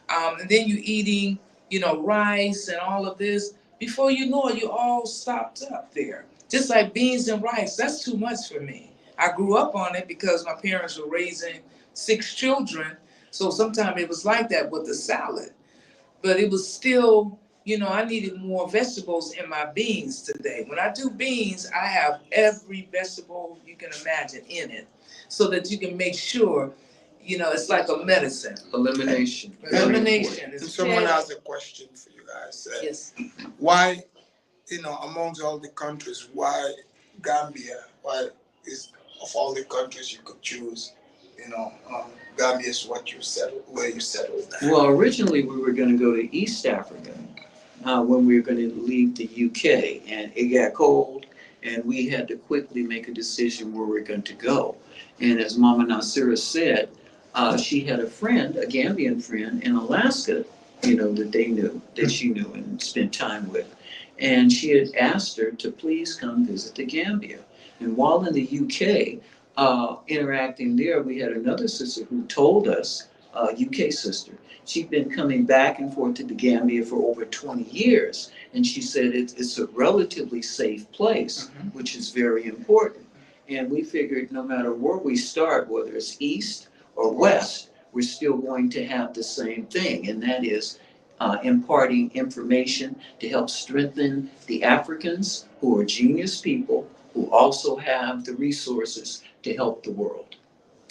S3: And then you eating, rice and all of this. Before you know it, you all stopped up there. Just like beans and rice, that's too much for me. I grew up on it because my parents were raising 6 children. So sometimes it was like that with the salad. But it was still, I needed more vegetables in my beans today. When I do beans, I have every vegetable you can imagine in it so that you can make sure, it's like a medicine.
S2: Elimination.
S3: Elimination.
S1: Someone has a question for you guys.
S3: Yes.
S1: Why, amongst all the countries, why Gambia? Why is of all the countries you could choose, Gambia is where you settled down?
S2: Well, originally we were going to go to East Africa when we were going to leave the UK, and it got cold, and we had to quickly make a decision where we're going to go. And as Mama Naseera said, she had a friend, a Gambian friend in Alaska, that she knew and spent time with. And she had asked her to please come visit the Gambia. And while in the UK, interacting there, we had another sister who told us, UK sister, she'd been coming back and forth to the Gambia for over 20 years. And she said it's a relatively safe place, which is very important. And we figured no matter where we start, whether it's east or west, we're still going to have the same thing. And that is imparting information to help strengthen the Africans who are genius people who also have the resources to help the world.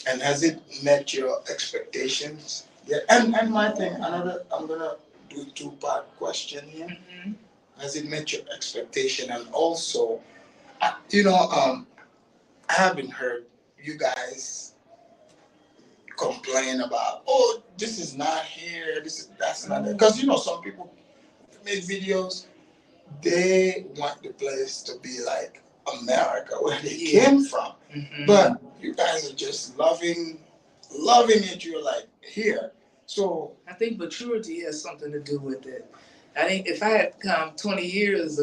S1: And has it met your expectations? Yeah. And my thing, I'm gonna do a two-part question here.
S3: Mm-hmm.
S1: Has it met your expectation? And also, I haven't heard you guys complain about, oh, this is not here, that's not there. Because some people make videos, they want the place to be like America, where they came from.
S3: Mm-hmm.
S1: But you guys are just loving it. You're like here. So
S3: I think maturity has something to do with it. I think if I had come 20 years,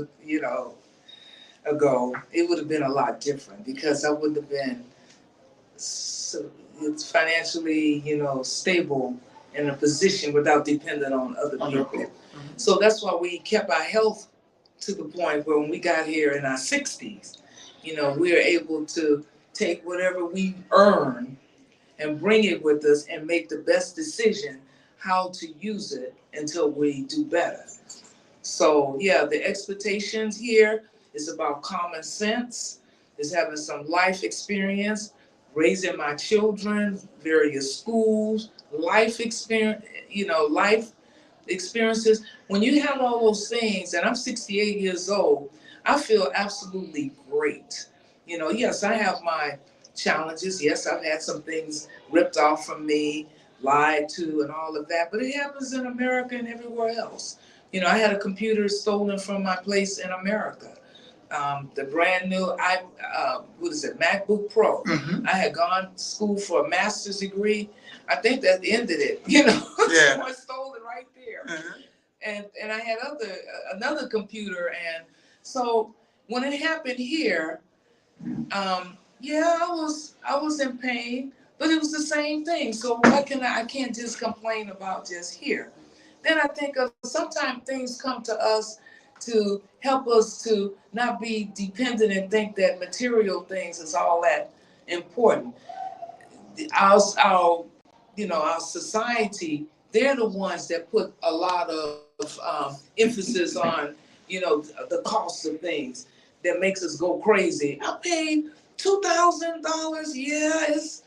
S3: ago, it would have been a lot different because I would have been it's financially, stable in a position without depending on other people.
S1: Mm-hmm.
S3: So that's why we kept our health to the point where when we got here in our 60s, we were able to take whatever we earn and bring it with us and make the best decision how to use it until we do better. So yeah, the expectations here is about common sense, is having some life experience, raising my children, various schools, life experience, life experiences. When you have all those things, and I'm 68 years old, I feel absolutely great. Yes, I have my challenges. Yes, I've had some things ripped off from me, lied to, and all of that, but it happens in America and everywhere else. I had a computer stolen from my place in America. The brand new MacBook Pro.
S1: Mm-hmm.
S3: I had gone to school for a master's degree. I think that ended it.
S1: Yeah.
S3: Someone stole it right there.
S1: Mm-hmm.
S3: And I had another computer, and so when it happened here, I was in pain, but it was the same thing. So I can't just complain about just here. Then I think of sometimes things come to us to help us to not be dependent and think that material things is all that important. Our society, they're the ones that put a lot of emphasis on, the cost of things that makes us go crazy. I paid $2,000,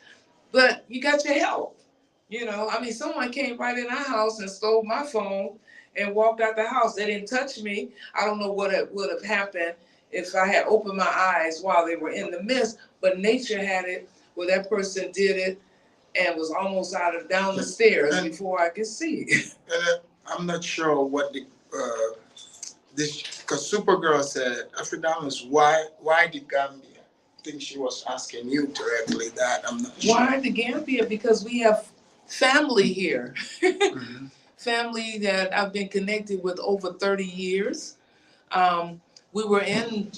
S3: but you got your help. Someone came right in our house and stole my phone and walked out the house. They didn't touch me. I don't know what it would have happened if I had opened my eyes while they were in the midst, but nature had it where that person did it and was almost down the stairs before I could see.
S1: And I'm not sure what because Supergirl said, Afridamus, why the Gambia? I think she was asking you directly that. I'm not sure.
S3: Why the Gambia? Because we have family here.
S1: Mm-hmm.
S3: Family that I've been connected with over 30 years. We were in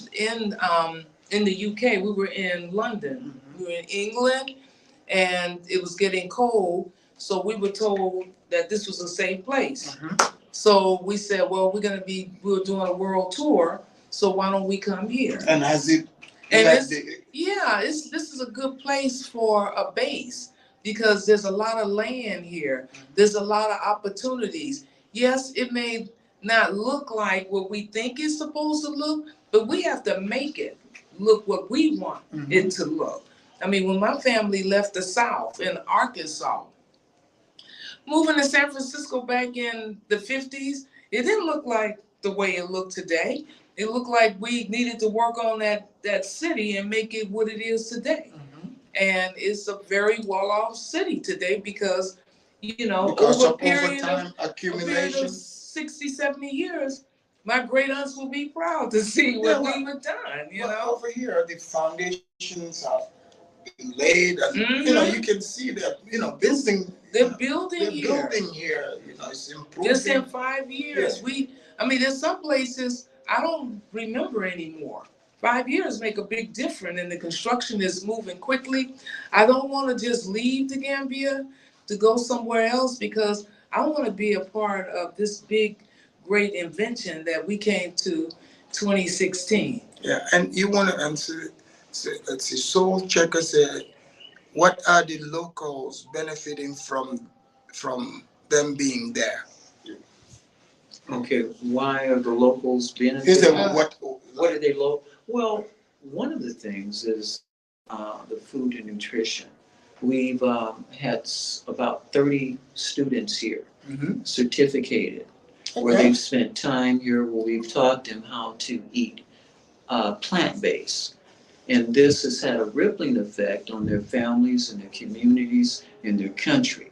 S3: the UK. We were in London.
S1: Mm-hmm.
S3: We were in England, and it was getting cold. So we were told that this was a safe place.
S1: Mm-hmm.
S3: So we said, well, we're doing a world tour. So why don't we come here?
S1: And has it?
S3: And this is a good place for a base because there's a lot of land here. There's a lot of opportunities. Yes, it may not look like what we think it's supposed to look, but we have to make it look what we want it to look. When my family left the South in Arkansas, moving to San Francisco back in the 50s, it didn't look like the way it looked today. It looked like we needed to work on that city and make it what it is today. Mm-hmm. And it's a very well-off city today because over a period of accumulation, 60, 70 years, my great aunts will be proud to see what we were done.
S1: Over here, the foundations have been laid, and you can see that building.
S3: They're building
S1: here. It's improving.
S3: Just in 5 years, there's some places I don't remember anymore. 5 years make a big difference, and the construction is moving quickly. I don't want to just leave the Gambia to go somewhere else because I want to be a part of this big, great invention that we came to 2016.
S1: Yeah, and you want to answer, let's see, Soul Checker said, what are the locals benefiting from them being there?
S2: Okay, why are the locals benefiting?
S1: Is it what
S2: are they Well, one of the things is the food and nutrition. We've had about 30 students here,
S1: Mm-hmm.
S2: certificated, where
S1: Okay.
S2: they've spent time here, where we've taught them how to eat plant-based. And this has had a rippling effect on their families and their communities and their country.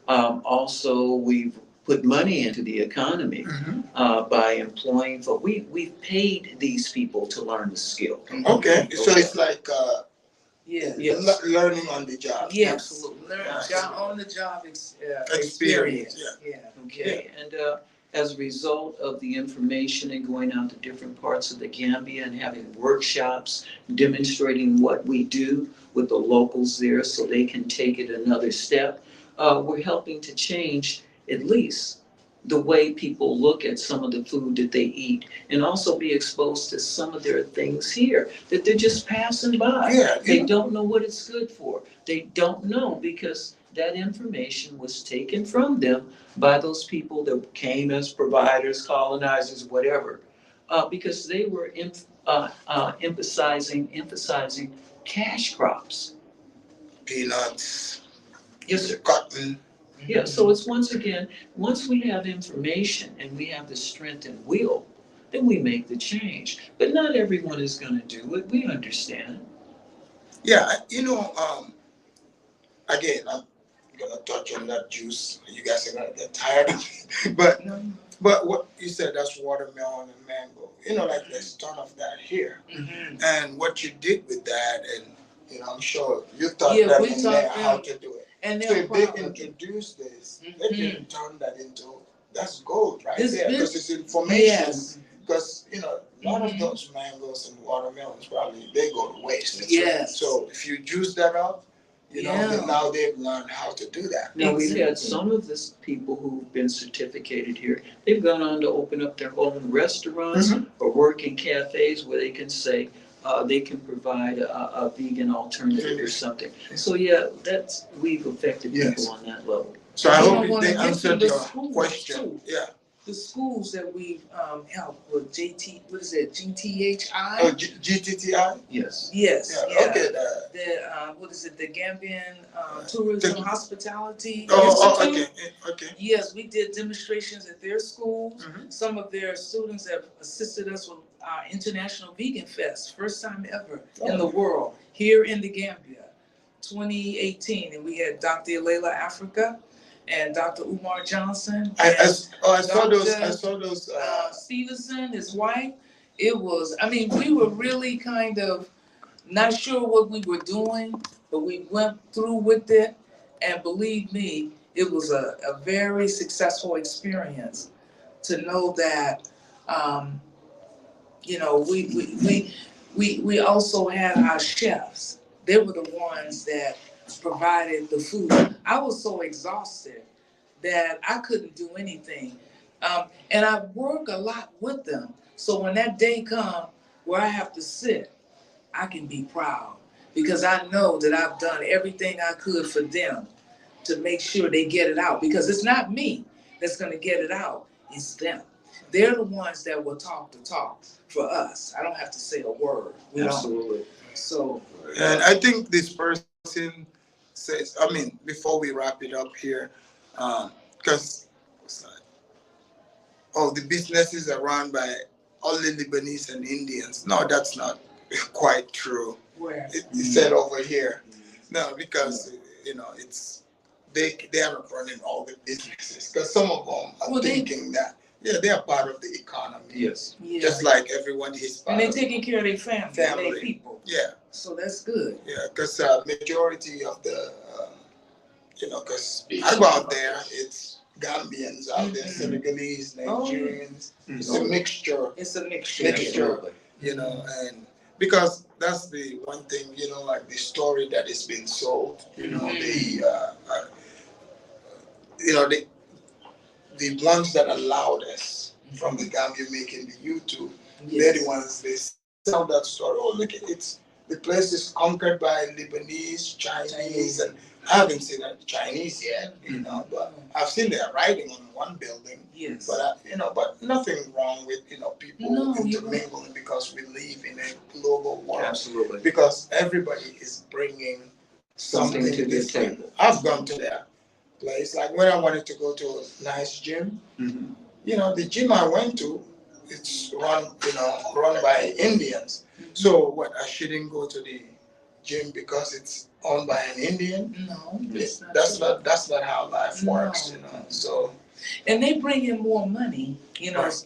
S2: Also, we've put money into the economy
S1: Mm-hmm.
S2: by employing, we've paid these people to learn the skill.
S1: Okay. So it's like
S3: Yeah.
S2: Yes.
S1: learning on the job.
S3: Yes.
S2: Absolutely.
S3: Learn
S1: Absolutely.
S3: on the job
S1: Experience,
S3: Yeah.
S2: Okay, and as a result of the information and going out to different parts of the Gambia and having workshops demonstrating what we do with the locals there so they can take it another step, we're helping to change at least the way people look at some of the food that they eat and also be exposed to some of their things here that they're just passing by.
S1: Yeah.
S2: They don't know what it's good for. They don't know because that information was taken from them by those people that came as providers, colonizers, whatever, because they were emphasizing cash crops.
S1: Peanuts,
S2: Yes, sir.
S1: cotton.
S2: Yeah, so it's once we have information and we have the strength and will, then we make the change. But not everyone is going to do it. We understand.
S1: Yeah, again, I'm gonna touch on that juice. You guys are gonna get tired of it. But what you said, that's watermelon and mango. Like there's a ton of that here.
S3: Mm-hmm.
S1: And what you did with that, and I'm sure you taught
S3: Yeah,
S1: them
S3: we
S1: in
S3: taught
S1: there
S3: them.
S1: how to do it.
S3: And
S1: So
S3: they're
S1: if they
S3: proud of it.
S1: introduce this, they
S3: Mhm.
S1: can turn that into that's gold right
S3: This
S1: there
S3: bit-
S1: because it's information.
S3: Yes.
S1: Because a lot of
S3: Mhm.
S1: those mangoes and watermelons probably they go to waste.
S3: Yes.
S1: So if you juice that up,
S3: Yeah.
S1: now they've learned how to do that.
S2: Now, we've had
S3: Exactly.
S2: some of this people who've been certificated here, they've gone on to open up their own restaurants or work in cafes where they can say, they can provide a vegan alternative or something. So yeah, we've affected
S1: Yes.
S2: people on that level.
S1: So I
S3: You
S1: hope
S3: don't wanna
S1: they
S3: mention
S1: answered
S3: the
S1: your
S3: schools,
S1: question.
S3: too.
S1: Yeah.
S3: The schools that we've helped with GTHI?
S1: Oh, GTTI?
S2: Yes.
S3: Yes,
S1: Yeah.
S3: yeah.
S1: Okay.
S3: The Gambian Tourism
S1: Tech-
S3: Hospitality
S1: Oh,
S3: Institute?
S1: okay.
S3: Yes, we did demonstrations at their schools.
S1: Mhm.
S3: Some of their students have assisted us with our International Vegan Fest, first time ever in the world, here in the Gambia, 2018. And we had Dr. Layla Africa and Dr. Umar Johnson.
S1: I saw those.
S3: Dr.
S1: I saw those.
S3: Stevenson, his wife. We were really kind of not sure what we were doing, but we went through with it. And believe me, it was a very successful experience to know that, we also had our chefs. They were the ones that provided the food. I was so exhausted that I couldn't do anything. And I work a lot with them. So when that day comes where I have to sit, I can be proud because I know that I've done everything I could for them to make sure they get it out. Because it's not me that's going to get it out, it's them. They're the ones that will talk the talk for us. I don't have to say a word.
S2: Absolutely.
S3: So.
S1: And I think this person says, before we wrap it up here, because the businesses are run by only Lebanese and Indians. No, that's not quite true.
S3: Where?
S1: It said over here. No, because it's they are not running all the businesses because some of them are thinking that they are part of the economy.
S2: Yes.
S3: Yeah.
S1: Just like everyone is part
S3: and they're
S1: of
S3: taking care of their family. Their people.
S1: Yeah.
S3: So that's good.
S1: Yeah, because majority of the, because I go out there, it's Gambians out there, Senegalese, Nigerians. It's a mixture.
S3: It's a mixture.
S1: And because that's the one thing, like the story that is being sold, the ones that allowed us from the Gambia making the YouTube, they're the ones they sell that story. Oh, look at it. The place is conquered by Lebanese, Chinese, and I haven't seen the Chinese yet, but I've seen their writing on one building.
S3: Yes.
S1: But but nothing wrong with people intermingling because we live in a global world.
S2: Absolutely.
S1: Because everybody is bringing
S2: Something to the
S1: different.
S2: table.
S1: I've gone to that place. Like when I wanted to go to a nice gym,
S2: Mhm.
S1: the gym I went to, it's run by Indians. So what? I shouldn't go to the gym because it's owned by an Indian?
S3: No,
S1: That's not how life works. So.
S3: And they bring in more money,
S1: Right.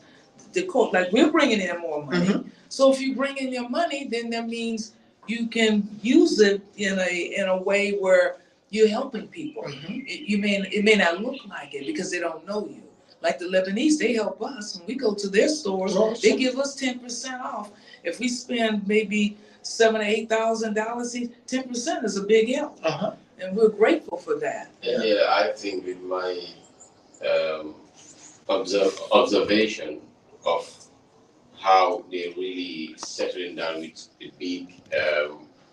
S3: like we're bringing in more money.
S1: Mhm.
S3: So if you bring in your money, then that means you can use it in a way where you're helping people.
S1: Mhm.
S3: It may not look like it because they don't know you. Like the Lebanese, they help us when we go to their stores.
S1: Awesome.
S3: They give us 10% off. If we spend maybe $7,000 or $8,000, 10% is a big help,
S1: Uh-huh.
S3: and we're grateful for that.
S5: And I think with my observation of how they really settling down with the big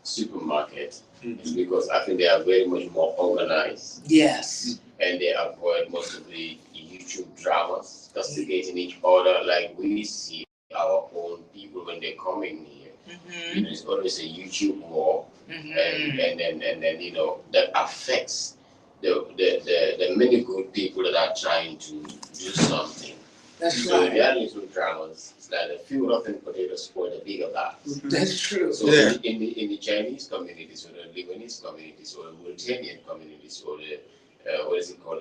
S5: supermarket is because I think they are very much more organized
S3: Yes.
S5: and they avoid most of the YouTube dramas, castigating each other like we see our own people when they're coming here.
S3: Mm-hmm.
S5: It's always a YouTube war,
S3: Mm-hmm.
S5: and then that affects the many good people that are trying to do something.
S3: That's
S5: So
S3: right.
S5: there are little dramas. It's like a few rotten potatoes spoil the bigger bags.
S3: That's true.
S5: So
S1: Yeah.
S5: in the Chinese communities or the Lebanese communities or the Mauritanian communities or the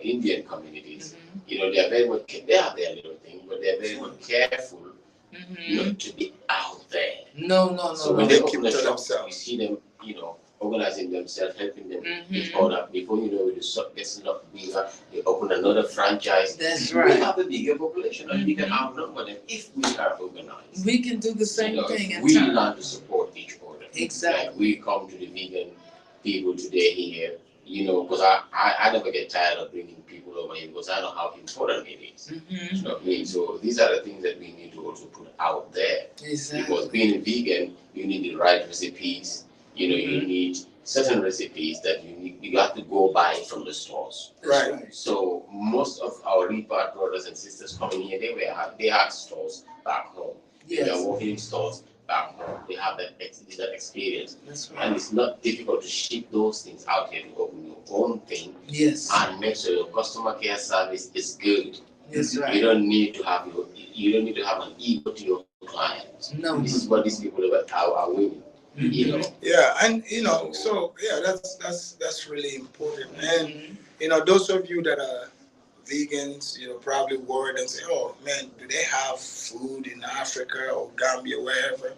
S5: Indian communities,
S3: Mm-hmm.
S5: they are very much they have their little thing, but they are very much careful
S3: Mm-hmm.
S5: not to be out there.
S3: No.
S5: So when
S1: They
S5: they
S1: keep
S5: open a
S1: to
S5: shop,
S1: themselves.
S5: you see them, organizing themselves, helping them each
S3: Mhm.
S5: other. Before you know it, the shop gets a lot bigger. They open another franchise.
S3: That's
S5: We
S3: right.
S5: have a bigger population, and we can
S3: Mhm.
S5: outnumber them if we are organized.
S3: We can do the same thing
S5: If
S3: in
S5: we
S3: time.
S5: learn to support each other.
S3: Exactly.
S5: Like we come to the vegan people today here, because I never get tired of bringing people over here because I know how important it is.
S3: Mm-hmm.
S5: You know what I mean? So these are the things that we need to also put out there.
S3: Exactly.
S5: Because being a vegan, you need the right recipes. You need certain recipes that you have to go buy from the stores.
S3: That's
S1: Right.
S5: So most of our repart brothers and sisters coming here, they had stores back home. They
S3: Yes.
S5: were working in stores back home. They have that experience.
S3: That's
S5: And
S3: right.
S5: it's not difficult to ship those things out here to open your own thing
S3: Yes.
S5: and make sure your customer care service is good.
S3: That's
S5: You
S3: right.
S5: don't need to have an ego to your clients.
S3: No.
S5: This is what these people are winning.
S1: Yeah, and that's really important. And those of you that are vegans, probably worried and say, "Oh man, do they have food in Africa or Gambia, wherever?"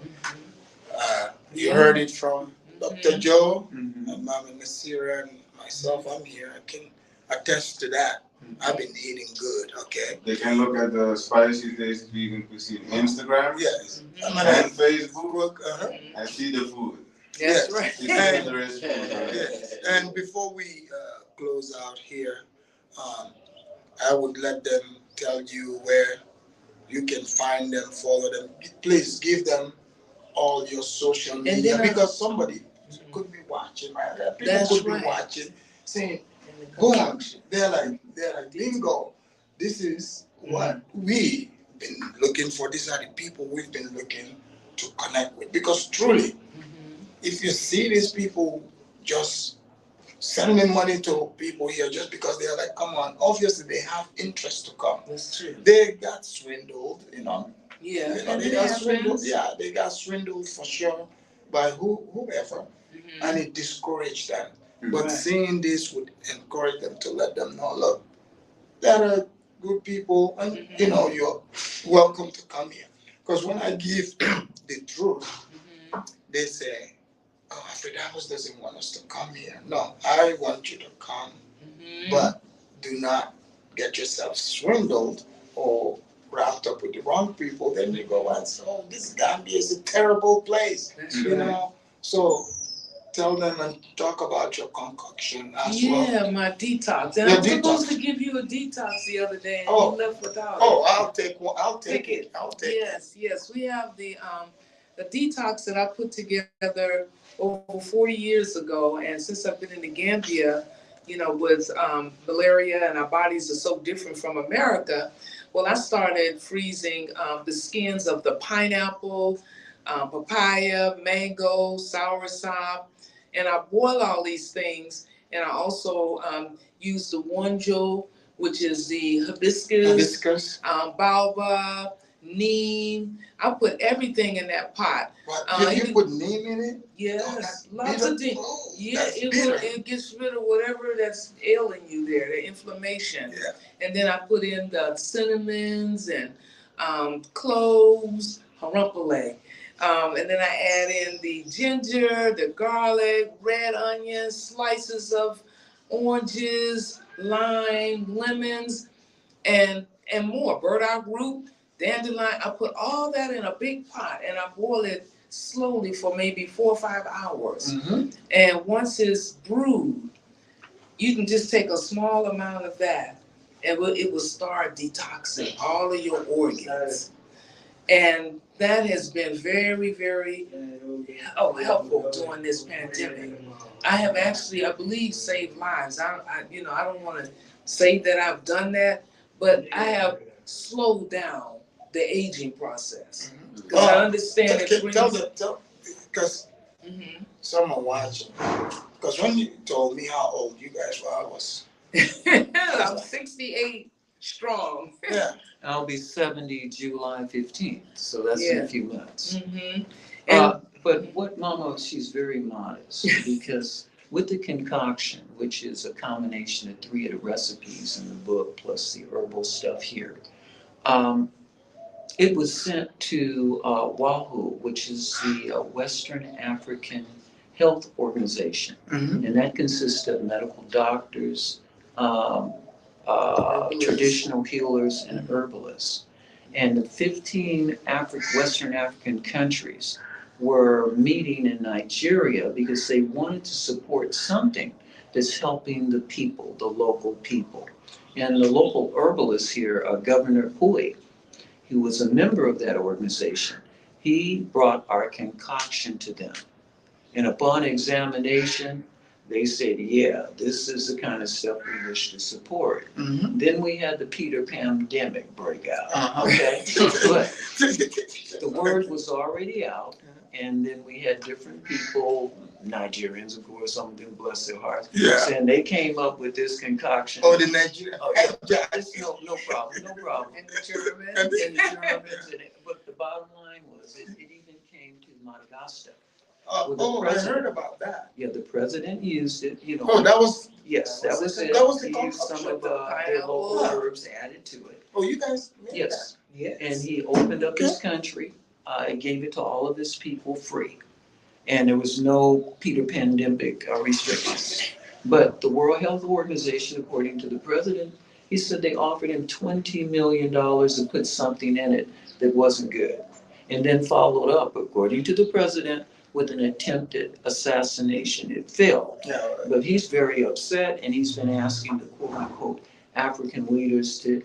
S1: You heard it from Dr. Joe and Mama Naseera and myself. I'm here. I can attest to that. I've been eating good. Okay.
S4: They can look at the Spicy Taste Vegan Cuisine Instagram
S1: Yes.
S4: and Facebook
S1: Uh-huh.
S4: and see the food.
S3: That's
S1: Yes.
S3: right.
S4: See the interesting
S1: Yes. And before we close out here, I would let them tell you where you can find them, follow them. Please give them all your social media because somebody could be watching, right? People
S3: That's
S1: could
S3: right.
S1: be watching, saying,
S3: And the
S1: boom,
S3: concoction.
S1: they're like, bingo. This is what we've been looking for. These are the people we've been looking to connect with. Because truly, if you see these people just sending money to people here just because they're like, come on, obviously they have interest to come.
S3: That's true.
S1: They got swindled,
S3: Yeah.
S1: they got swindled. Yeah, they got swindled for sure by whoever, and it discouraged them. But seeing this would encourage them to let them know, look, there are good people, and you're welcome to come here. Because when I give the truth, they say, "Oh, Afridamus doesn't want us to come here." No, I want you to come, but do not get yourself swindled or wrapped up with the wrong people. Then they go and say, "Oh, this Gambia is a terrible place,"
S3: That's
S1: So tell them and talk about your concoction as well.
S3: Yeah, my detox. And
S1: Your
S3: I was supposed
S1: detox.
S3: to give you a detox the other day, and
S1: Oh.
S3: you left without it.
S1: Oh, I'll take one. I'll take
S3: Take
S1: it. I'll take it.
S3: Yes. We have the detox that I put together over 40 years ago, and since I've been in the Gambia, with malaria and our bodies are so different from America, well, I started freezing the skins of the pineapple, papaya, mango, soursop, And I boil all these things, and I also use the wonjo, which is the hibiscus, baobab, neem. I put everything in that pot.
S1: You put neem in it?
S3: Yes, lots of things. Yeah, it gets rid of whatever that's ailing you there, the inflammation. Yeah. And then I put in the cinnamons and cloves, harumpale. And then I add in the ginger, the garlic, red onions, slices of oranges, lime, lemons, and more. Burdock root, dandelion. I put all that in a big pot and I boil it slowly for maybe 4 or 5 hours. Mm-hmm. And once it's brewed, you can just take a small amount of that and it will start detoxing all of your organs. And that has been very, very helpful during this pandemic. I have actually, I believe, saved lives. I don't want to say that I've done that, but I have slowed down the aging process. Because I understand it brings...
S1: Because someone watching, because when you told me how old you guys were, I was...
S3: I'm 68 strong.
S1: Yeah.
S2: I'll be 70 July 15th, so that's in a few months.
S3: Mm-hmm.
S2: But what Mama, she's very modest, because with the concoction, which is a combination of 3 of the recipes in the book, plus the herbal stuff here, it was sent to WAHU, which is the Western African Health Organization. Mm-hmm. And that consists of medical doctors, traditional healers, and herbalists. And the 15 Western African countries were meeting in Nigeria because they wanted to support something that's helping the people, the local people. And the local herbalist here, Governor Pui, who was a member of that organization, he brought our concoction to them. And upon examination, they said, yeah, this is the kind of stuff we wish to support. Mm-hmm. Then we had the Peter Pandemic break out, okay? But the word was already out, and then we had different people, Nigerians, of course, some of them, bless their hearts, saying they came up with this concoction.
S1: Oh, the Nigerians?
S2: Oh, yeah. No problem. And the Germans. But the bottom line was, it even came to Madagascar.
S1: I heard about that.
S2: Yeah, the president used it,
S1: Oh, that was...
S2: Yes, that was it.
S1: That was the
S2: He used some of their local herbs added to it.
S1: Oh, you guys made
S2: Yes.
S1: that? Yes.
S2: And he opened up his country, and gave it to all of his people free. And there was no Peter Pandemic restrictions. But the World Health Organization, according to the president, he said they offered him $20 million to put something in it that wasn't good. And then followed up, according to the president, with an attempted assassination. It failed. Yeah, right. But he's very upset, and he's been asking the quote unquote African leaders to,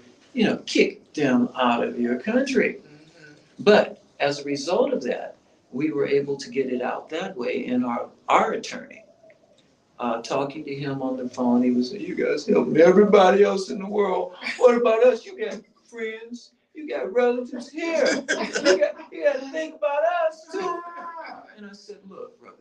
S2: kick them out of your country. Mm-hmm. But as a result of that, we were able to get it out that way. And our attorney, talking to him on the phone, he was saying, you guys help everybody else in the world. What about us? You got friends, you got relatives here. You got to think about us too. And I said, look, brother,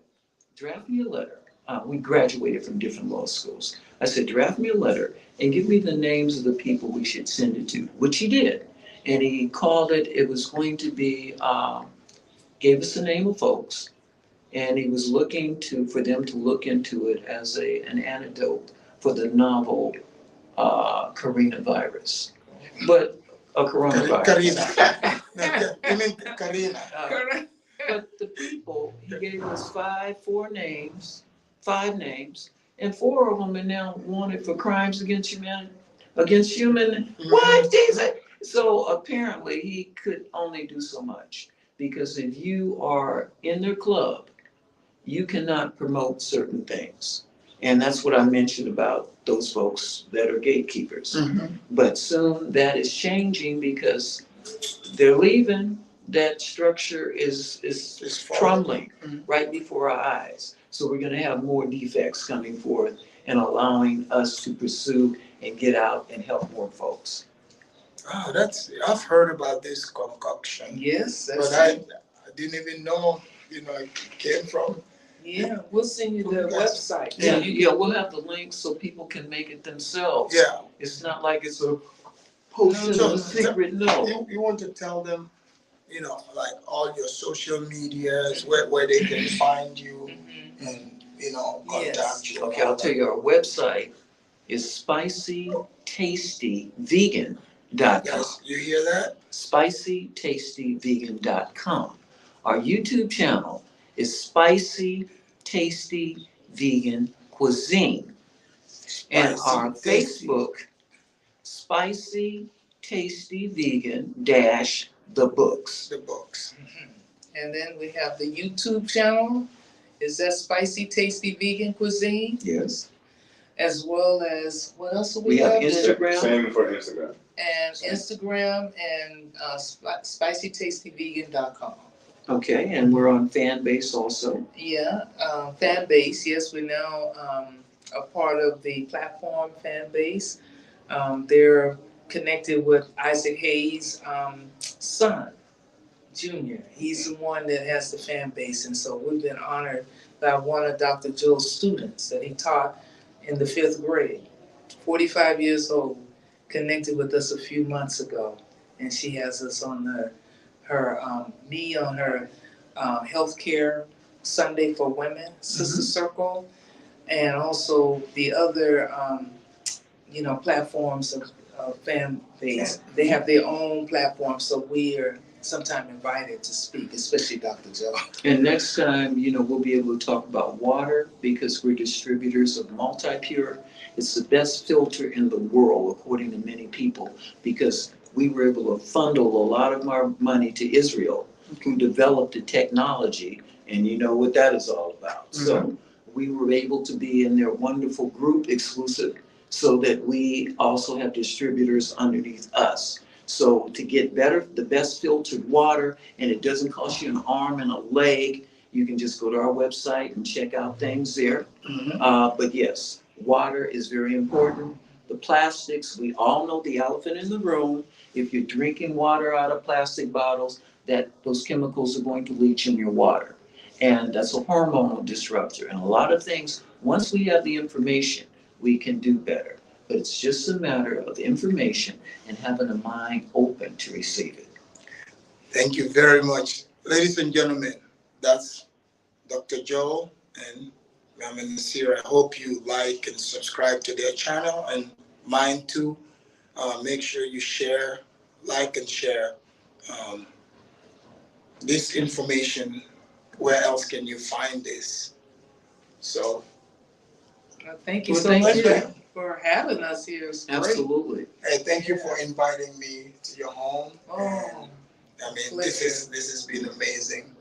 S2: draft me a letter. We graduated from different law schools. I said, draft me a letter and give me the names of the people we should send it to, which he did. And he called it was going to be, gave us the name of folks, and he was looking for them to look into it as an antidote for the novel coronavirus. But a coronavirus.
S1: Karina. You mean Karina.
S2: But the people, he gave us five names, and 4 of them are now wanted for crimes against human. What? Jesus. So apparently he could only do so much, because if you are in their club, you cannot promote certain things. And that's what I mentioned about those folks that are gatekeepers. Mm-hmm. But soon that is changing because they're leaving. That structure is crumbling right before our eyes. So we're going to have more defects coming forth and allowing us to pursue and get out and help more folks.
S1: Oh, I've heard about this concoction.
S3: Yes,
S1: but I didn't even know, it came from
S3: Yeah, we'll send you the website.
S2: Yeah, we'll have the link so people can make it themselves.
S1: Yeah.
S2: It's not like it's a potion
S1: No,
S2: of secret, no.
S1: You want to tell them, like all your social medias, where they can find you and, contact you.
S2: Okay, I'll tell you, our website is spicytastyvegan.com.
S1: Guys, you hear that?
S2: spicytastyvegan.com. Our YouTube channel is Spicy Tasty Vegan Cuisine. And our Facebook, Spicy Tasty Vegan dash the books.
S1: The books.
S3: And then we have the YouTube channel. Is that Spicy Tasty Vegan Cuisine?
S2: Yes.
S3: As well as, what else do
S2: We have Instagram.
S4: Same for Instagram.
S3: And Instagram and spicytastyvegan.com.
S2: Okay, and we're on Fanbase also.
S3: Yeah, Fanbase. Yes, we're now a part of the platform Fanbase. They're connected with Isaac Hayes' son, Junior. He's the one that has the fan base, and so we've been honored by one of Dr. Joe's students that he taught in the 5th grade. 45 years old, connected with us a few months ago, and she has us on me on her healthcare Sunday for Women Sister Circle, and also the other platforms of fan base. They have their own platform, so we are sometimes invited to speak, especially Dr. Joe.
S2: And next time, we'll be able to talk about water because we're distributors of Multi-Pure. It's the best filter in the world, according to many people, because we were able to funnel a lot of our money to Israel, who developed the technology, and you know what that is all about. So we were able to be in their wonderful group exclusive so that we also have distributors underneath us. So to get the best filtered water, and it doesn't cost you an arm and a leg, you can just go to our website and check out things there. But yes, water is very important. The plastics, we all know the elephant in the room. If you're drinking water out of plastic bottles, those chemicals are going to leach in your water. And that's a hormonal disruptor. And a lot of things, once we have the information, we can do better. But it's just a matter of information and having a mind open to receive it.
S1: Thank you very much. Ladies and gentlemen, that's Dr. Joe and Mama Naseera. I hope you like and subscribe to their channel and mine too. Make sure you share, like and share this information. Where else can you find this? So
S3: thank you so much for having us here. It's great.
S2: Absolutely.
S1: Hey, thank you for inviting me to your home.
S3: Oh,
S1: This has been amazing.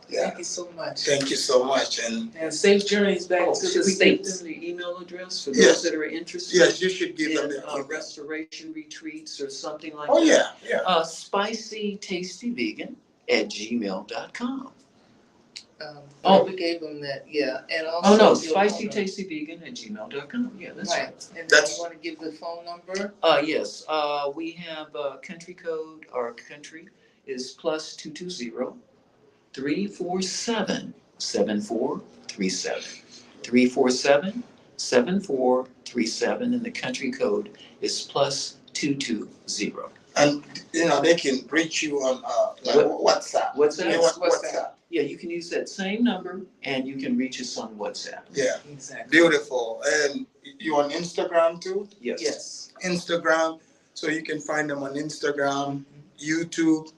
S3: Thank you so much.
S1: Thank you so much, and
S3: safe journeys back to
S2: should
S3: the
S2: we
S3: States.
S2: give them the email address for
S1: Yes.
S2: those that are interested?
S1: yes, you should give them
S2: in
S1: the email.
S2: restoration retreats or something like
S1: Oh
S2: that.
S1: yeah.
S2: spicytastyvegan@gmail.com.
S3: We gave them that, and also.
S2: Oh no,
S3: your phone number.
S2: spicytastyvegan@gmail.com. Yeah, that's right.
S3: And then you want to give the phone number?
S2: Yes, we have country code. Our country is +220 347 7437. 347 7437, and the country code is +220.
S1: And they can reach you on WhatsApp. WhatsApp.
S2: Yeah, you can use that same number and you can reach us on WhatsApp.
S1: Yeah,
S3: Exactly.
S1: beautiful. And you on Instagram too?
S2: Yes.
S1: Instagram. So you can find them on Instagram, YouTube,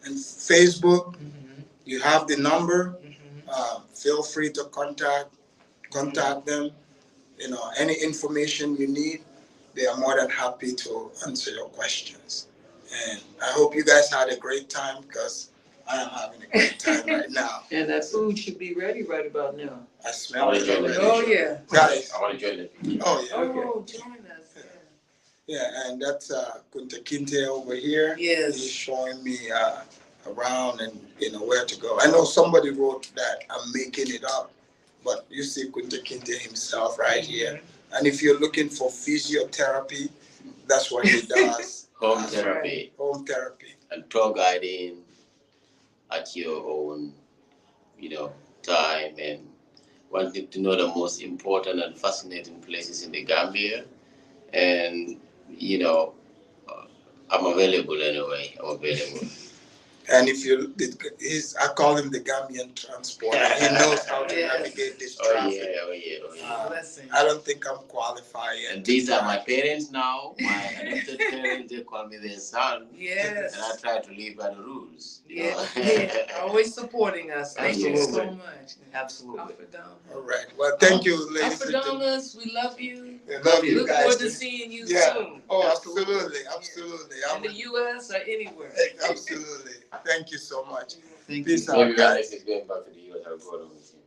S1: and Facebook. You have the number. Feel free to contact them. Any information you need, they are more than happy to answer your questions. And I hope you guys had a great time because I am having a great time right now.
S2: And that food should be ready right about now.
S1: I smell it already.
S3: Oh, yeah.
S1: Guys.
S5: I want to join the picture.
S1: Oh, yeah.
S3: Oh, join us.
S1: Yeah, and that's Kunta Kinte over here.
S3: Yes.
S1: He's showing me around and where to go. I know somebody wrote that I'm making it up, but you see Kunta Kinte himself right here. And if you're looking for physiotherapy, that's what he does.
S5: Home therapy
S1: Home therapy.
S5: and tour guiding at your own time and wanted to know the most important and fascinating places in the Gambia. And, I'm available anyway. I'm available.
S1: And if you, I call him the Gambian transporter. He knows how to navigate this traffic.
S5: Oh yeah.
S1: I don't think I'm qualified yet.
S5: And these are my parents now. My adopted parents, they call me their son.
S3: Yes.
S5: And I try to live by the rules.
S3: Always supporting us. Thank you so much.
S2: Absolutely.
S1: All right. Well, thank you, ladies and gentlemen.
S3: Alphadomas, we love you.
S1: Love you
S3: Look
S1: guys.
S3: forward to seeing you soon.
S1: Oh, absolutely.
S3: In the U.S. or anywhere.
S1: Absolutely. Thank you so much.
S2: Thank
S1: Peace
S2: you.
S1: out, guys.
S5: Maybe when going back to the US, I'll go along with you.